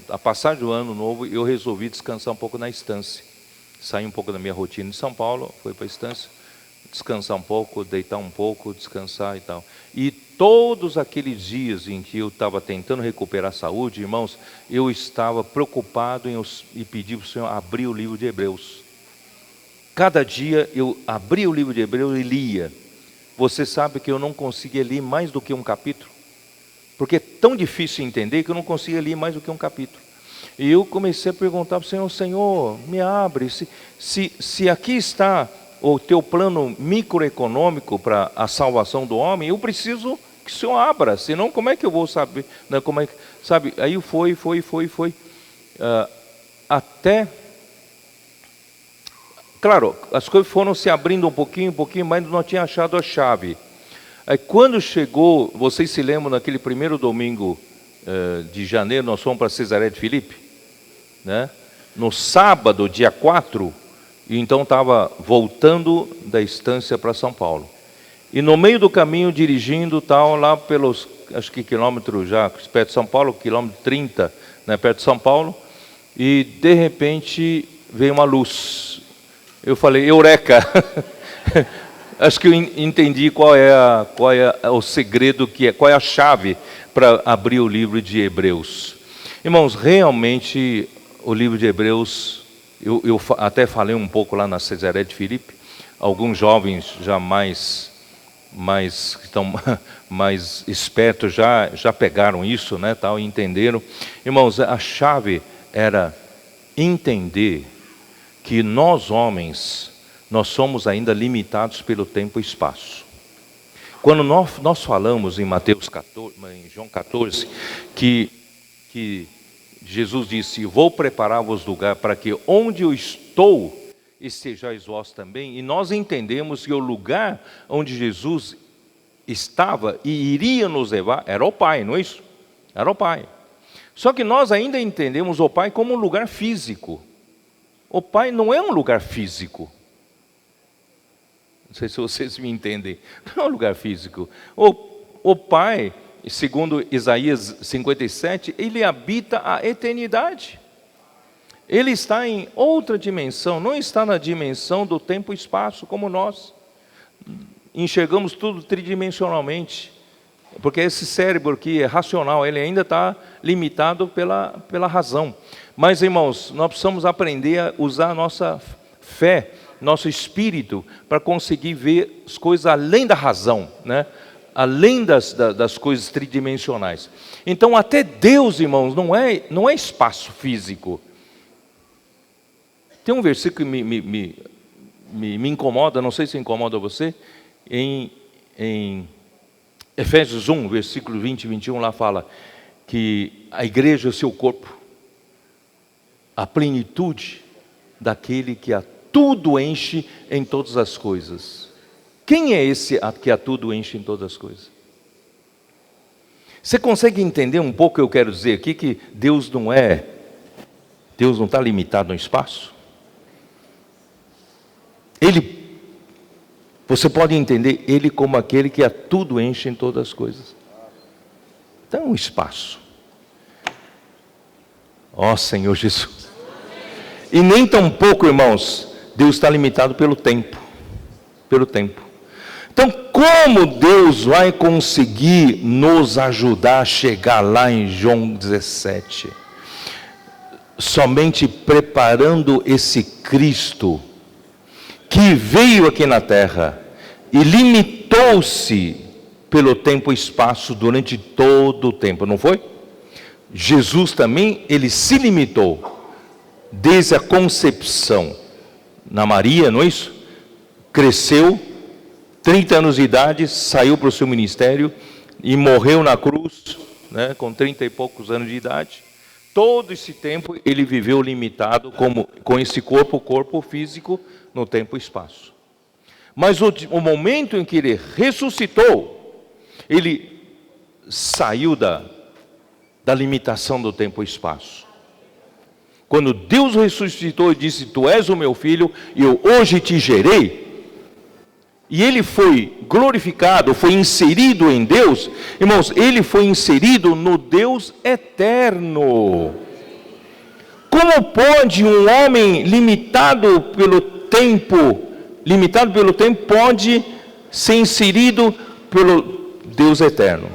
a passagem do ano novo, eu resolvi descansar um pouco na estância. Saí um pouco da minha rotina de São Paulo, fui para a estância, descansar um pouco, deitar um pouco, descansar e tal. E todos aqueles dias em que eu estava tentando recuperar a saúde, irmãos, eu estava preocupado e pedi para o Senhor abrir o livro de Hebreus. Cada dia eu abria o livro de Hebreus e lia. Você sabe que eu não conseguia ler mais do que um capítulo? Porque é tão difícil entender que eu não conseguia ler mais do que um capítulo. E eu comecei a perguntar para o Senhor, Senhor, me abre. Se aqui está o teu plano microeconômico para a salvação do homem, eu preciso que o Senhor abra. Senão, como é que eu vou saber? Né, sabe? Aí foi. Até... Claro, as coisas foram se abrindo um pouquinho, mas não tinha achado a chave. Aí quando chegou, vocês se lembram, naquele primeiro domingo de janeiro, nós fomos para Cesareia de Filipe, né? No sábado, dia 4, e então estava voltando da estância para São Paulo. E no meio do caminho, dirigindo, lá pelos, acho que quilômetros já, perto de São Paulo, quilômetro 30, né, perto de São Paulo, e de repente veio uma luz. Eu falei, eureka! Acho que eu entendi qual é o segredo, qual é a chave para abrir o livro de Hebreus. Irmãos, realmente o livro de Hebreus, eu até falei um pouco lá na Cesaré de Filipe, alguns jovens já estão mais espertos já pegaram isso, né, tal, e entenderam. Irmãos, a chave era entender que nós homens, nós somos ainda limitados pelo tempo e espaço. Quando nós falamos em Mateus 14, em João 14, que Jesus disse, vou preparar-vos lugar para que onde eu estou, estejais vós também, e nós entendemos que o lugar onde Jesus estava e iria nos levar, era o Pai, não é isso? Era o Pai. Só que nós ainda entendemos o Pai como um lugar físico. O Pai não é um lugar físico. Não sei se vocês me entendem. Não é um lugar físico. O Pai, segundo Isaías 57, ele habita a eternidade. Ele está em outra dimensão, não está na dimensão do tempo e espaço, como nós. Enxergamos tudo tridimensionalmente. Porque esse cérebro aqui é racional, ele ainda está limitado pela razão. Mas, irmãos, nós precisamos aprender a usar a nossa fé, nosso espírito, para conseguir ver as coisas além da razão, né? Além das coisas tridimensionais. Então, até Deus, irmãos, não é espaço físico. Tem um versículo que me incomoda, não sei se incomoda você, em Efésios 1, versículo 20 e 21, lá fala que a igreja é o seu corpo, a plenitude daquele que a tudo enche em todas as coisas. Quem é esse que a tudo enche em todas as coisas? Você consegue entender um pouco o que eu quero dizer aqui? Que Deus não está limitado no espaço? Você pode entender Ele como aquele que a tudo enche em todas as coisas. Então é um espaço. Ó Senhor Jesus. E nem tão pouco, irmãos, Deus está limitado pelo tempo. Pelo tempo. Então, como Deus vai conseguir nos ajudar a chegar lá em João 17? Somente preparando esse Cristo que veio aqui na terra e limitou-se pelo tempo e espaço durante todo o tempo, não foi? Jesus também, ele se limitou desde a concepção na Maria, não é isso? Cresceu, 30 anos de idade, saiu para o seu ministério e morreu na cruz, né, com 30 e poucos anos de idade. Todo esse tempo ele viveu limitado com esse corpo físico no tempo e espaço. Mas o momento em que ele ressuscitou, ele saiu da limitação do tempo e espaço. Quando Deus ressuscitou e disse, tu és o meu filho, e eu hoje te gerei, e ele foi glorificado, foi inserido em Deus, irmãos, ele foi inserido no Deus eterno. Como pode um homem limitado pelo tempo pode ser inserido pelo Deus eterno?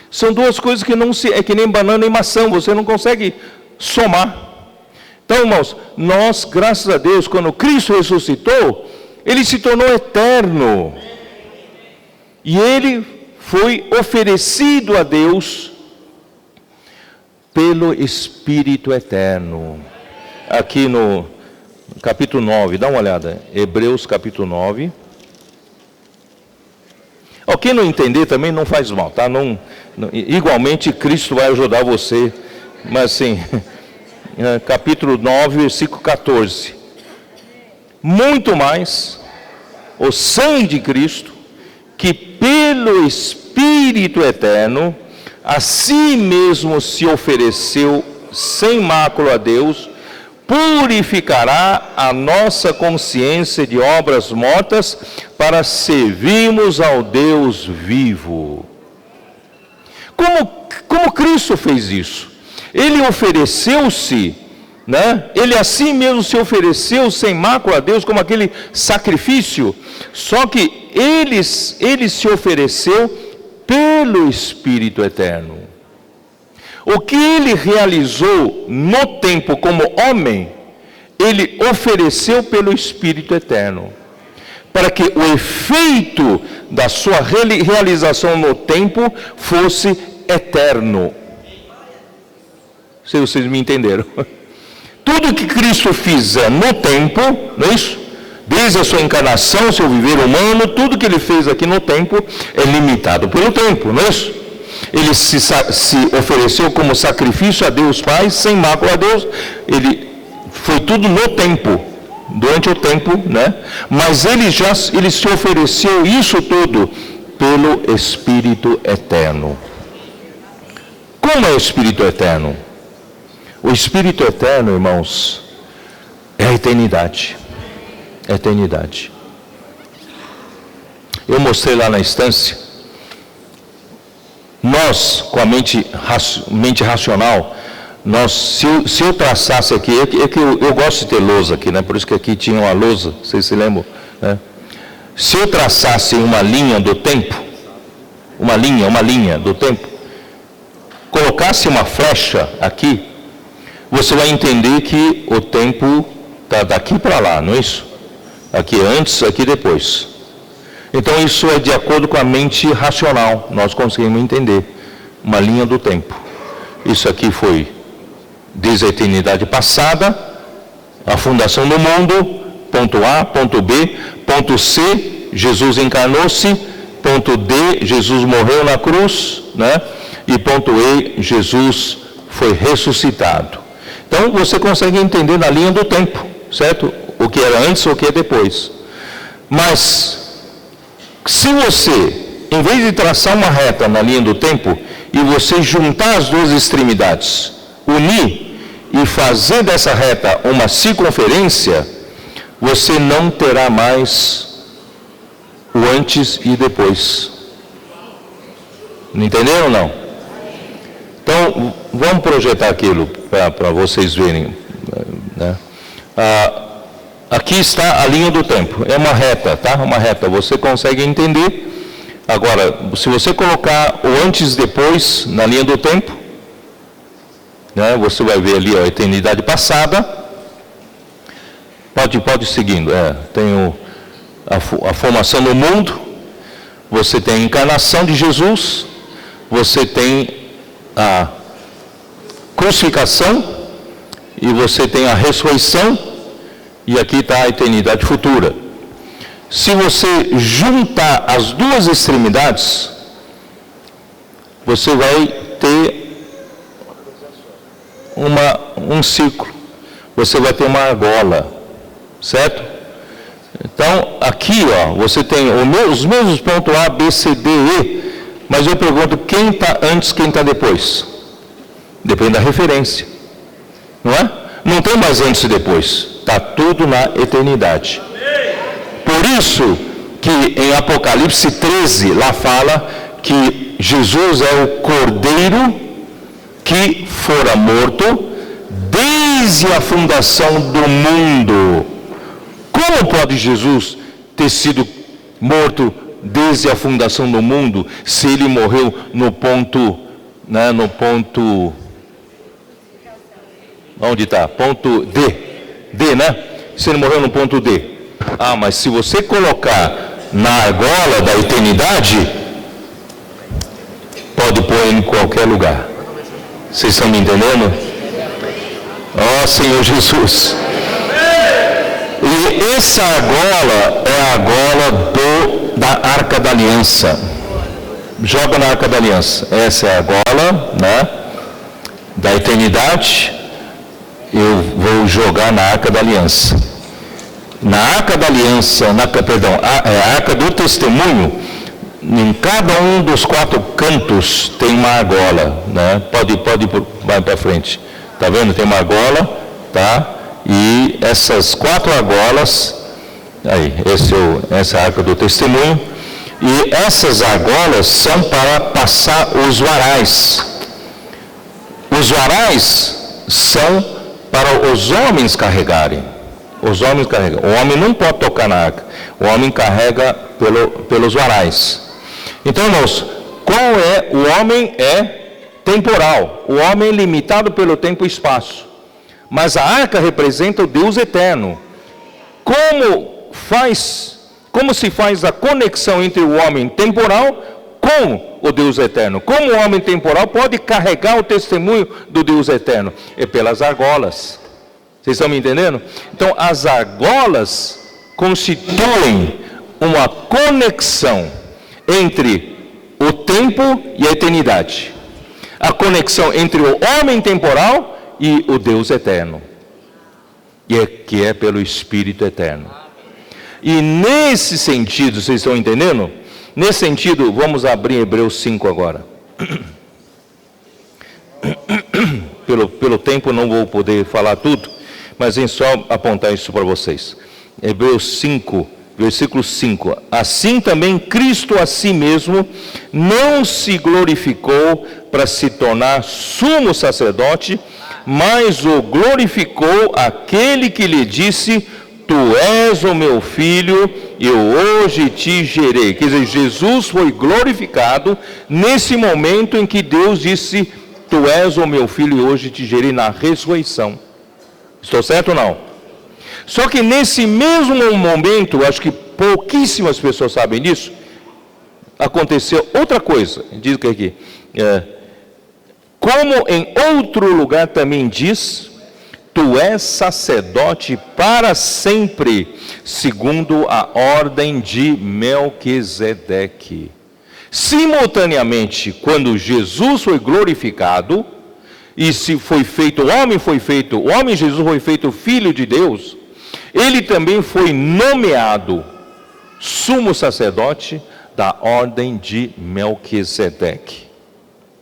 São duas coisas que é que nem banana e maçã, você não consegue somar. Então, irmãos, nós, graças a Deus, quando Cristo ressuscitou, ele se tornou eterno. E ele foi oferecido a Deus pelo Espírito eterno. Aqui no capítulo 9, dá uma olhada. Hebreus capítulo 9. Quem não entender também não faz mal, tá? Igualmente Cristo vai ajudar você. Mas assim, capítulo 9, versículo 14. Muito mais o sangue de Cristo, que pelo Espírito eterno a si mesmo se ofereceu sem mácula a Deus, purificará a nossa consciência de obras mortas para servirmos ao Deus vivo. Como Cristo fez isso? Ele ofereceu-se né? Ele assim mesmo se ofereceu sem mácula a Deus como aquele sacrifício, só que ele se ofereceu pelo Espírito Eterno. O que ele realizou no tempo como homem, ele ofereceu pelo Espírito Eterno, para que o efeito da sua realização no tempo fosse eterno. Se vocês me entenderam. Tudo que Cristo fizer no tempo, não é isso? Desde a sua encarnação, seu viver humano, tudo que ele fez aqui no tempo é limitado pelo tempo, não é isso? Ele se ofereceu como sacrifício a Deus Pai, sem mácula a Deus. Ele foi tudo no tempo, durante o tempo, né? Mas ele se ofereceu isso tudo pelo Espírito Eterno. Como é o Espírito Eterno? O Espírito Eterno, irmãos, é a eternidade. É a eternidade. Eu mostrei lá na instância. Nós, com a mente racional, se eu traçasse aqui, eu gosto de ter lousa aqui, né? Por isso que aqui tinha uma lousa, vocês se lembram? Né? Se eu traçasse uma linha do tempo, uma linha do tempo, colocasse uma flecha aqui, você vai entender que o tempo está daqui para lá, não é isso? Aqui antes, aqui depois. Então isso é de acordo com a mente racional, nós conseguimos entender uma linha do tempo. Isso aqui foi desde a eternidade passada, a fundação do mundo, ponto A, ponto B, ponto C, Jesus encarnou-se, ponto D, Jesus morreu na cruz, né? E ponto E, Jesus foi ressuscitado. Então você consegue entender na linha do tempo, certo? O que era antes, o que é depois. Mas se você, em vez de traçar uma reta na linha do tempo, e você juntar as duas extremidades, unir e fazer dessa reta uma circunferência, você não terá mais o antes e depois. Não entenderam ou não? Então, vamos projetar aquilo para vocês verem, né? Aqui está a linha do tempo, é uma reta, tá? Uma reta, você consegue entender. Agora, se você colocar o antes e depois na linha do tempo, né, você vai ver ali a eternidade passada. Pode ir seguindo. Tem a formação do mundo, você tem a encarnação de Jesus, você tem a crucificação e você tem a ressurreição, e aqui está a eternidade futura. Se você juntar as duas extremidades, você vai ter um círculo, você vai ter uma argola, certo? Então, aqui, ó, você tem os mesmos pontos A, B, C, D, E, mas eu pergunto, quem está antes, quem está depois? Depende da referência, não é? Não tem mais antes e depois, está tudo na eternidade. Por isso que em Apocalipse 13, lá fala que Jesus é o Cordeiro que fora morto desde a fundação do mundo. Como pode Jesus ter sido morto desde a fundação do mundo, se ele morreu no ponto, né, onde está? Ponto D, né? Se ele morreu no ponto D. Mas se você colocar na argola da eternidade, pode pôr em qualquer lugar. Vocês estão me entendendo? Ó Senhor Jesus. E essa argola é a argola da Arca da Aliança. Joga na Arca da Aliança. Essa é a argola, né, da eternidade. Eu vou jogar na Arca da Aliança. Na Arca da Aliança, a Arca do Testemunho, em cada um dos 4 cantos tem uma argola, né? Pode vai para frente. Tá vendo? Tem uma argola, tá? E essas 4 argolas, aí, essa é a Arca do Testemunho, e essas argolas são para passar os varais. Os varais são para os homens carregarem. Os homens carregam. O homem não pode tocar na arca. O homem carrega pelos varais. Então, irmãos, qual é? O homem é temporal. O homem é limitado pelo tempo e espaço. Mas a arca representa o Deus eterno. Como se faz a conexão entre o homem temporal com o Deus eterno? Como o homem temporal pode carregar o testemunho do Deus eterno? É pelas argolas. Vocês estão me entendendo? Então, as argolas constituem uma conexão entre o tempo e a eternidade. A conexão entre o homem temporal e o Deus eterno. Que é pelo Espírito eterno. E nesse sentido, vocês estão entendendo? Nesse sentido, vamos abrir Hebreus 5 agora. Pelo tempo não vou poder falar tudo, mas em só apontar isso para vocês. Hebreus 5, versículo 5. Assim também Cristo a si mesmo não se glorificou para se tornar sumo sacerdote, mas o glorificou aquele que lhe disse: Tu és o meu filho, eu hoje te gerei. Quer dizer, Jesus foi glorificado nesse momento em que Deus disse: Tu és o meu filho e hoje te gerei, na ressurreição. Estou certo ou não? Só que nesse mesmo momento, acho que pouquíssimas pessoas sabem disso, aconteceu outra coisa. Diz que aqui, como em outro lugar também diz: Tu és sacerdote para sempre, segundo a ordem de Melquisedeque. Simultaneamente, quando Jesus foi glorificado, e se foi feito, o homem Jesus foi feito filho de Deus, ele também foi nomeado sumo sacerdote da ordem de Melquisedeque.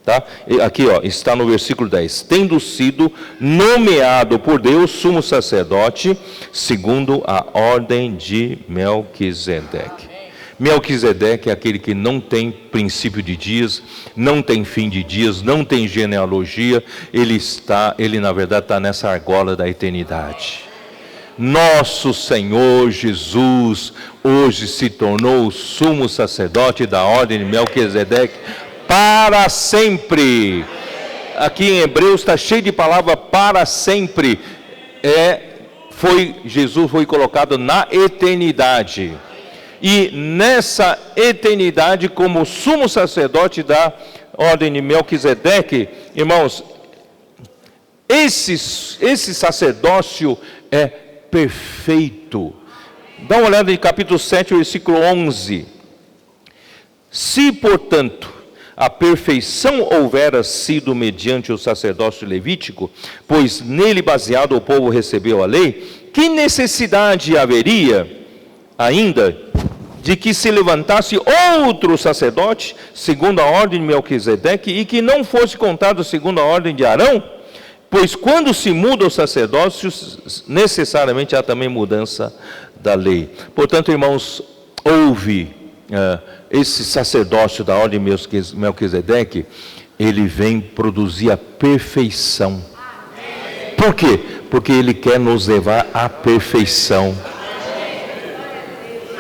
Tá? Aqui está no versículo 10. Tendo sido nomeado por Deus sumo sacerdote, segundo a ordem de Melquisedeque. Melquisedeque é aquele que não tem princípio de dias, não tem fim de dias, não tem genealogia. Ele na verdade está nessa argola da eternidade. Nosso Senhor Jesus hoje se tornou o sumo sacerdote da ordem de Melquisedeque para sempre. Aqui em Hebreus está cheio de palavra para sempre. Jesus foi colocado na eternidade. E nessa eternidade, como sumo sacerdote da ordem de Melquisedeque, irmãos, esse sacerdócio é perfeito. Dá uma olhada em capítulo 7, versículo 11. Se, portanto, a perfeição houvera sido mediante o sacerdócio levítico, pois nele baseado o povo recebeu a lei, que necessidade haveria ainda de que se levantasse outro sacerdote, segundo a ordem de Melquisedeque, e que não fosse contado segundo a ordem de Arão? Pois quando se muda o sacerdócio, necessariamente há também mudança da lei. Portanto, irmãos, houve esse sacerdócio da ordem de Melquisedeque, ele vem produzir a perfeição. Por quê? Porque ele quer nos levar à perfeição.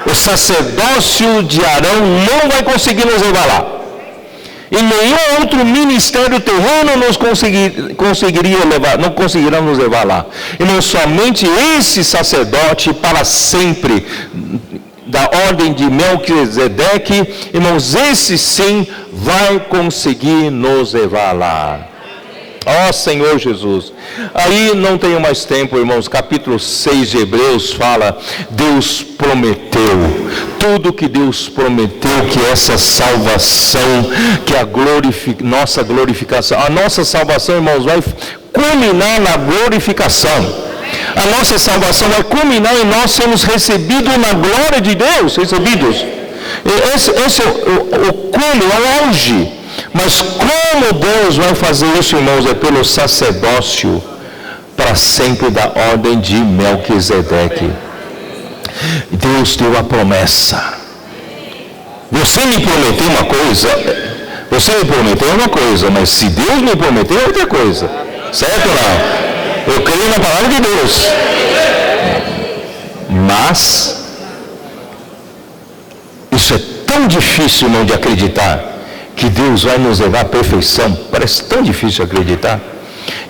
O sacerdócio de Arão não vai conseguir nos levar lá. E nenhum outro ministério terreno não conseguirá nos levar lá. Irmãos, somente esse sacerdote para sempre, da ordem de Melquisedeque, irmãos, esse sim vai conseguir nos levar lá. Ó Senhor Jesus. Aí não tenho mais tempo, irmãos. Capítulo 6 de Hebreus fala: Deus prometeu, tudo que Deus prometeu, que essa salvação, que a nossa glorificação, a nossa salvação, irmãos, vai culminar na glorificação. A nossa salvação vai culminar em nós sermos recebidos na glória de Deus, recebidos. Esse é o cúmulo, é o auge. Mas como Deus vai fazer isso, irmãos? É pelo sacerdócio para sempre da ordem de Melquisedeque. Deus deu a promessa. Você me prometeu uma coisa, mas se Deus me prometeu é outra coisa. Certo ou não? Eu creio na palavra de Deus. Mas isso é tão difícil, irmão, de acreditar, que Deus vai nos levar à perfeição. Parece tão difícil acreditar.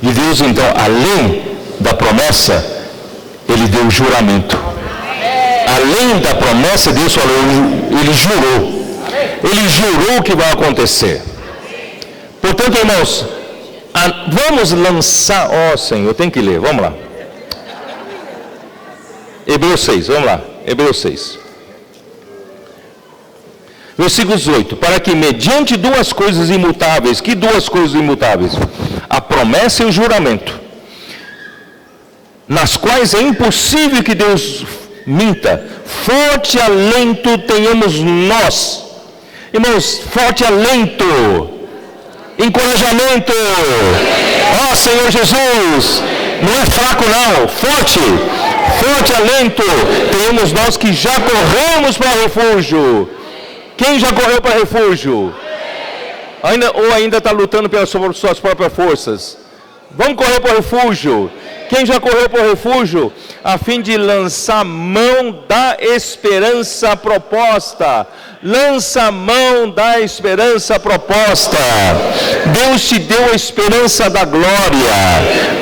E Deus, então, além da promessa, Ele deu o juramento. Além da promessa, Deus falou, Ele jurou. Ele jurou o que vai acontecer. Portanto, irmãos, vamos lançar... Ó Senhor, tem que ler, vamos lá. Hebreus 6, vamos lá. Hebreus 6. Versículo 18. Para que mediante duas coisas imutáveis. Que duas coisas imutáveis? A promessa e o juramento. Nas quais é impossível que Deus minta. Forte alento tenhamos nós. Irmãos, forte alento. Encorajamento. Ó Senhor Jesus. Não é fraco não. Forte. Forte alento. Tenhamos nós que já corremos para o refúgio. Quem já correu para refúgio? Ainda está lutando pelas suas próprias forças? Vamos correr para o refúgio. Quem já correu para o refúgio? A fim de lançar mão da esperança proposta. Lança mão da esperança proposta. Deus te deu a esperança da glória.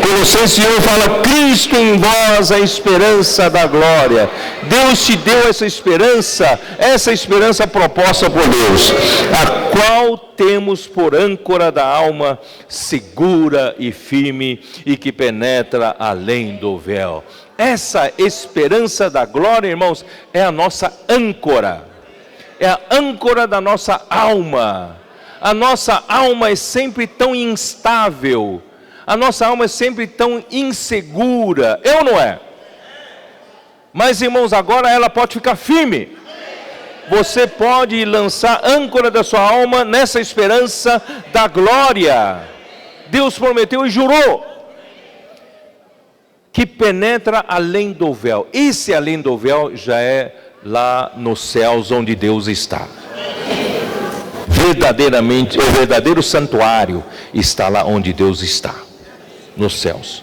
Colossenses 1 fala, Cristo em vós a esperança da glória. Deus te deu essa esperança proposta por Deus, a qual temos por âncora da alma, segura e firme, e que penetra além do véu. Essa esperança da glória, irmãos, é a nossa âncora. É a âncora da nossa alma. A nossa alma é sempre tão instável. A nossa alma é sempre tão insegura. É ou não é? Mas, irmãos, agora ela pode ficar firme. Você pode lançar a âncora da sua alma nessa esperança da glória. Deus prometeu e jurou que penetra além do véu. Esse além do véu já é lá nos céus onde Deus está. Verdadeiramente, o verdadeiro santuário está lá onde Deus está, nos céus.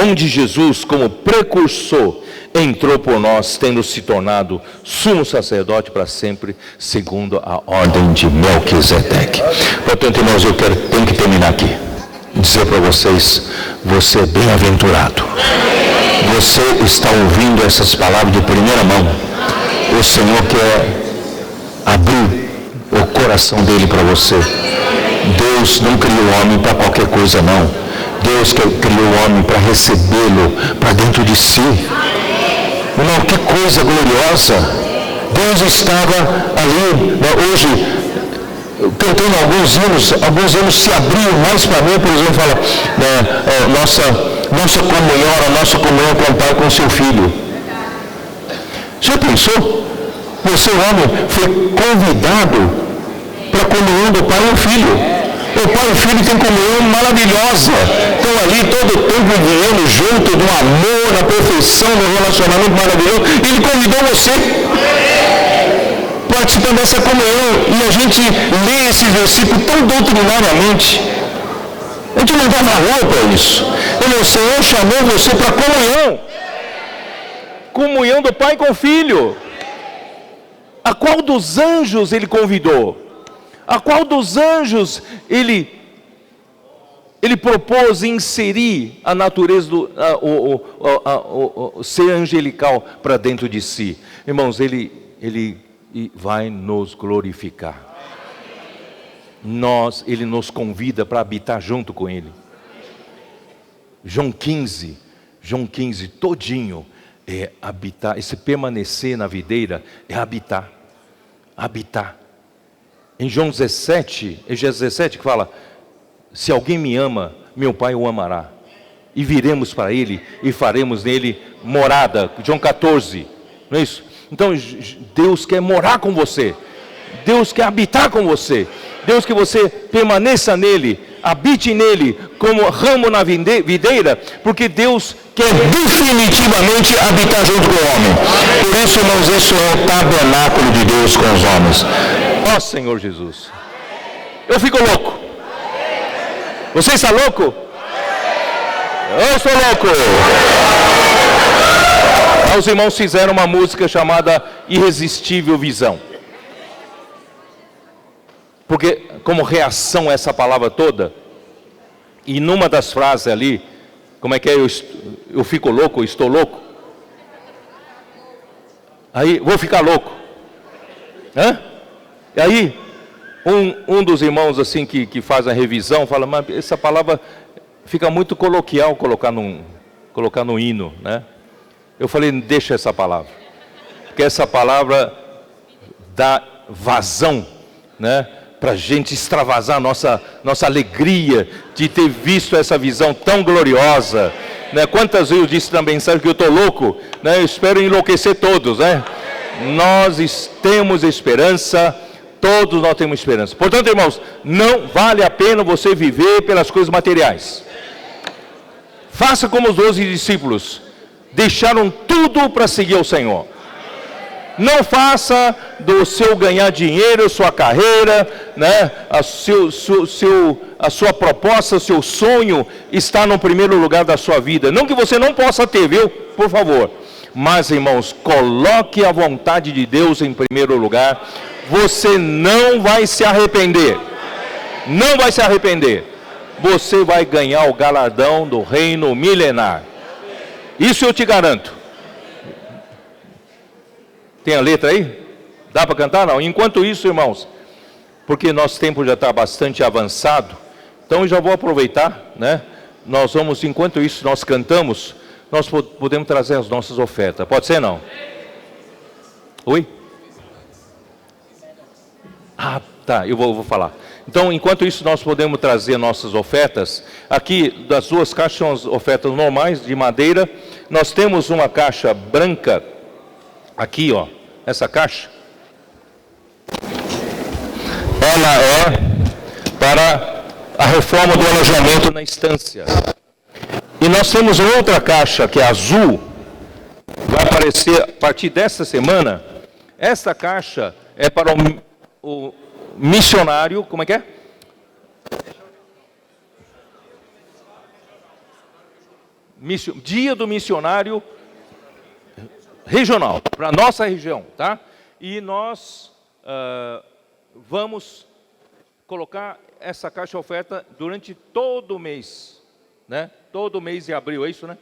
Onde Jesus, como precursor, entrou por nós, tendo se tornado sumo sacerdote para sempre, segundo a ordem de Melquisedeque. Portanto, irmãos, tenho que terminar aqui. Dizer para vocês, você é bem-aventurado. Você está ouvindo essas palavras de primeira mão. O Senhor quer abrir o coração dele para você. Deus não criou o homem para qualquer coisa, não. Deus criou o homem para recebê-lo para dentro de si. Irmão, que coisa gloriosa. Deus estava ali, hoje, cantando alguns hinos se abriam mais para mim, por exemplo, fala, nossa comunhão com o Pai, com o seu Filho. Já pensou? Você, homem, foi convidado para a comunhão do Pai e do Filho. O Pai e o Filho têm comunhão maravilhosa. Estão ali todo o tempo vivendo junto, do amor, da perfeição, do relacionamento maravilhoso. Ele convidou você participando dessa comunhão. E a gente lê esse versículo tão doutrinariamente. A gente não dá valor para isso. O Senhor chamou você para comunhão. Comunhão do Pai com o Filho. A qual dos anjos Ele convidou? A qual dos anjos ele propôs inserir a natureza o ser angelical para dentro de si? Irmãos, ele vai nos glorificar. Ele nos convida para habitar junto com Ele. João 15 todinho é habitar. Esse permanecer na videira é habitar. Em João 17, que fala, se alguém me ama, meu Pai o amará. E viremos para Ele e faremos nele morada. João 14, não é isso? Então, Deus quer morar com você. Deus quer habitar com você. Deus quer que você permaneça nele, habite nele, como ramo na videira, porque Deus quer definitivamente habitar junto com o homem. Por isso, irmãos, isso é o tabernáculo de Deus com os homens. Ó Senhor Jesus, eu fico louco. Você está louco? Eu estou louco. Os irmãos fizeram uma música chamada Irresistível Visão. Porque, como reação a essa palavra toda, e numa das frases ali, como é que é? Eu fico louco, eu estou louco. Aí, vou ficar louco. Hã? E aí, um dos irmãos assim que faz a revisão, fala, mas essa palavra fica muito coloquial colocar no hino, né? Eu falei, deixa essa palavra. Porque essa palavra dá vazão, né? Para a gente extravasar nossa alegria de ter visto essa visão tão gloriosa, né? Quantas vezes eu disse na mensagem que eu estou louco, né? Eu espero enlouquecer todos, né? Nós temos esperança, todos nós temos esperança. Portanto, irmãos, não vale a pena você viver pelas coisas materiais. Faça como os 12 discípulos, deixaram tudo para seguir ao Senhor. Não faça do seu ganhar dinheiro, sua carreira, né, a sua proposta, o seu sonho está no primeiro lugar da sua vida. Não que você não possa ter, viu? Por favor. Mas, irmãos, coloque a vontade de Deus em primeiro lugar. Você não vai se arrepender. Não vai se arrepender. Você vai ganhar o galardão do reino milenar. Isso eu te garanto. Tem a letra aí? Dá para cantar? Não. Enquanto isso, irmãos, porque nosso tempo já está bastante avançado, então eu já vou aproveitar, né? Nós vamos, enquanto isso nós cantamos, nós podemos trazer as nossas ofertas. Pode ser, não? Oi? Ah, tá, eu vou falar. Então, enquanto isso, nós podemos trazer nossas ofertas. Aqui, das duas caixas, são as ofertas normais, de madeira. Nós temos uma caixa branca, aqui, ó, essa caixa. Ela é para a reforma do alojamento na estância. E nós temos outra caixa, que é azul. Vai aparecer a partir desta semana. Esta caixa é para o missionário, como é que é? Dia do missionário regional, para a nossa região, tá? E nós vamos colocar essa caixa oferta durante todo o mês, né? Todo mês de abril, é isso, né?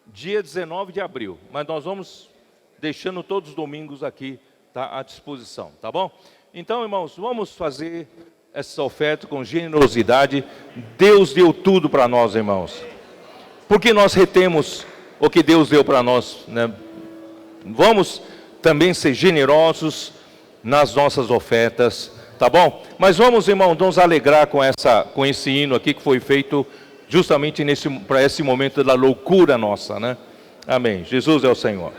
Dia 19 de abril, mas nós vamos deixando todos os domingos aqui, tá, à disposição, tá bom? Então, irmãos, vamos fazer essa oferta com generosidade. Deus deu tudo para nós, irmãos. Porque nós retemos o que Deus deu para nós, né? Vamos também ser generosos nas nossas ofertas, tá bom? Mas vamos, irmão, nos alegrar com esse hino aqui que foi feito justamente para esse momento da loucura nossa, né? Amém. Jesus é o Senhor.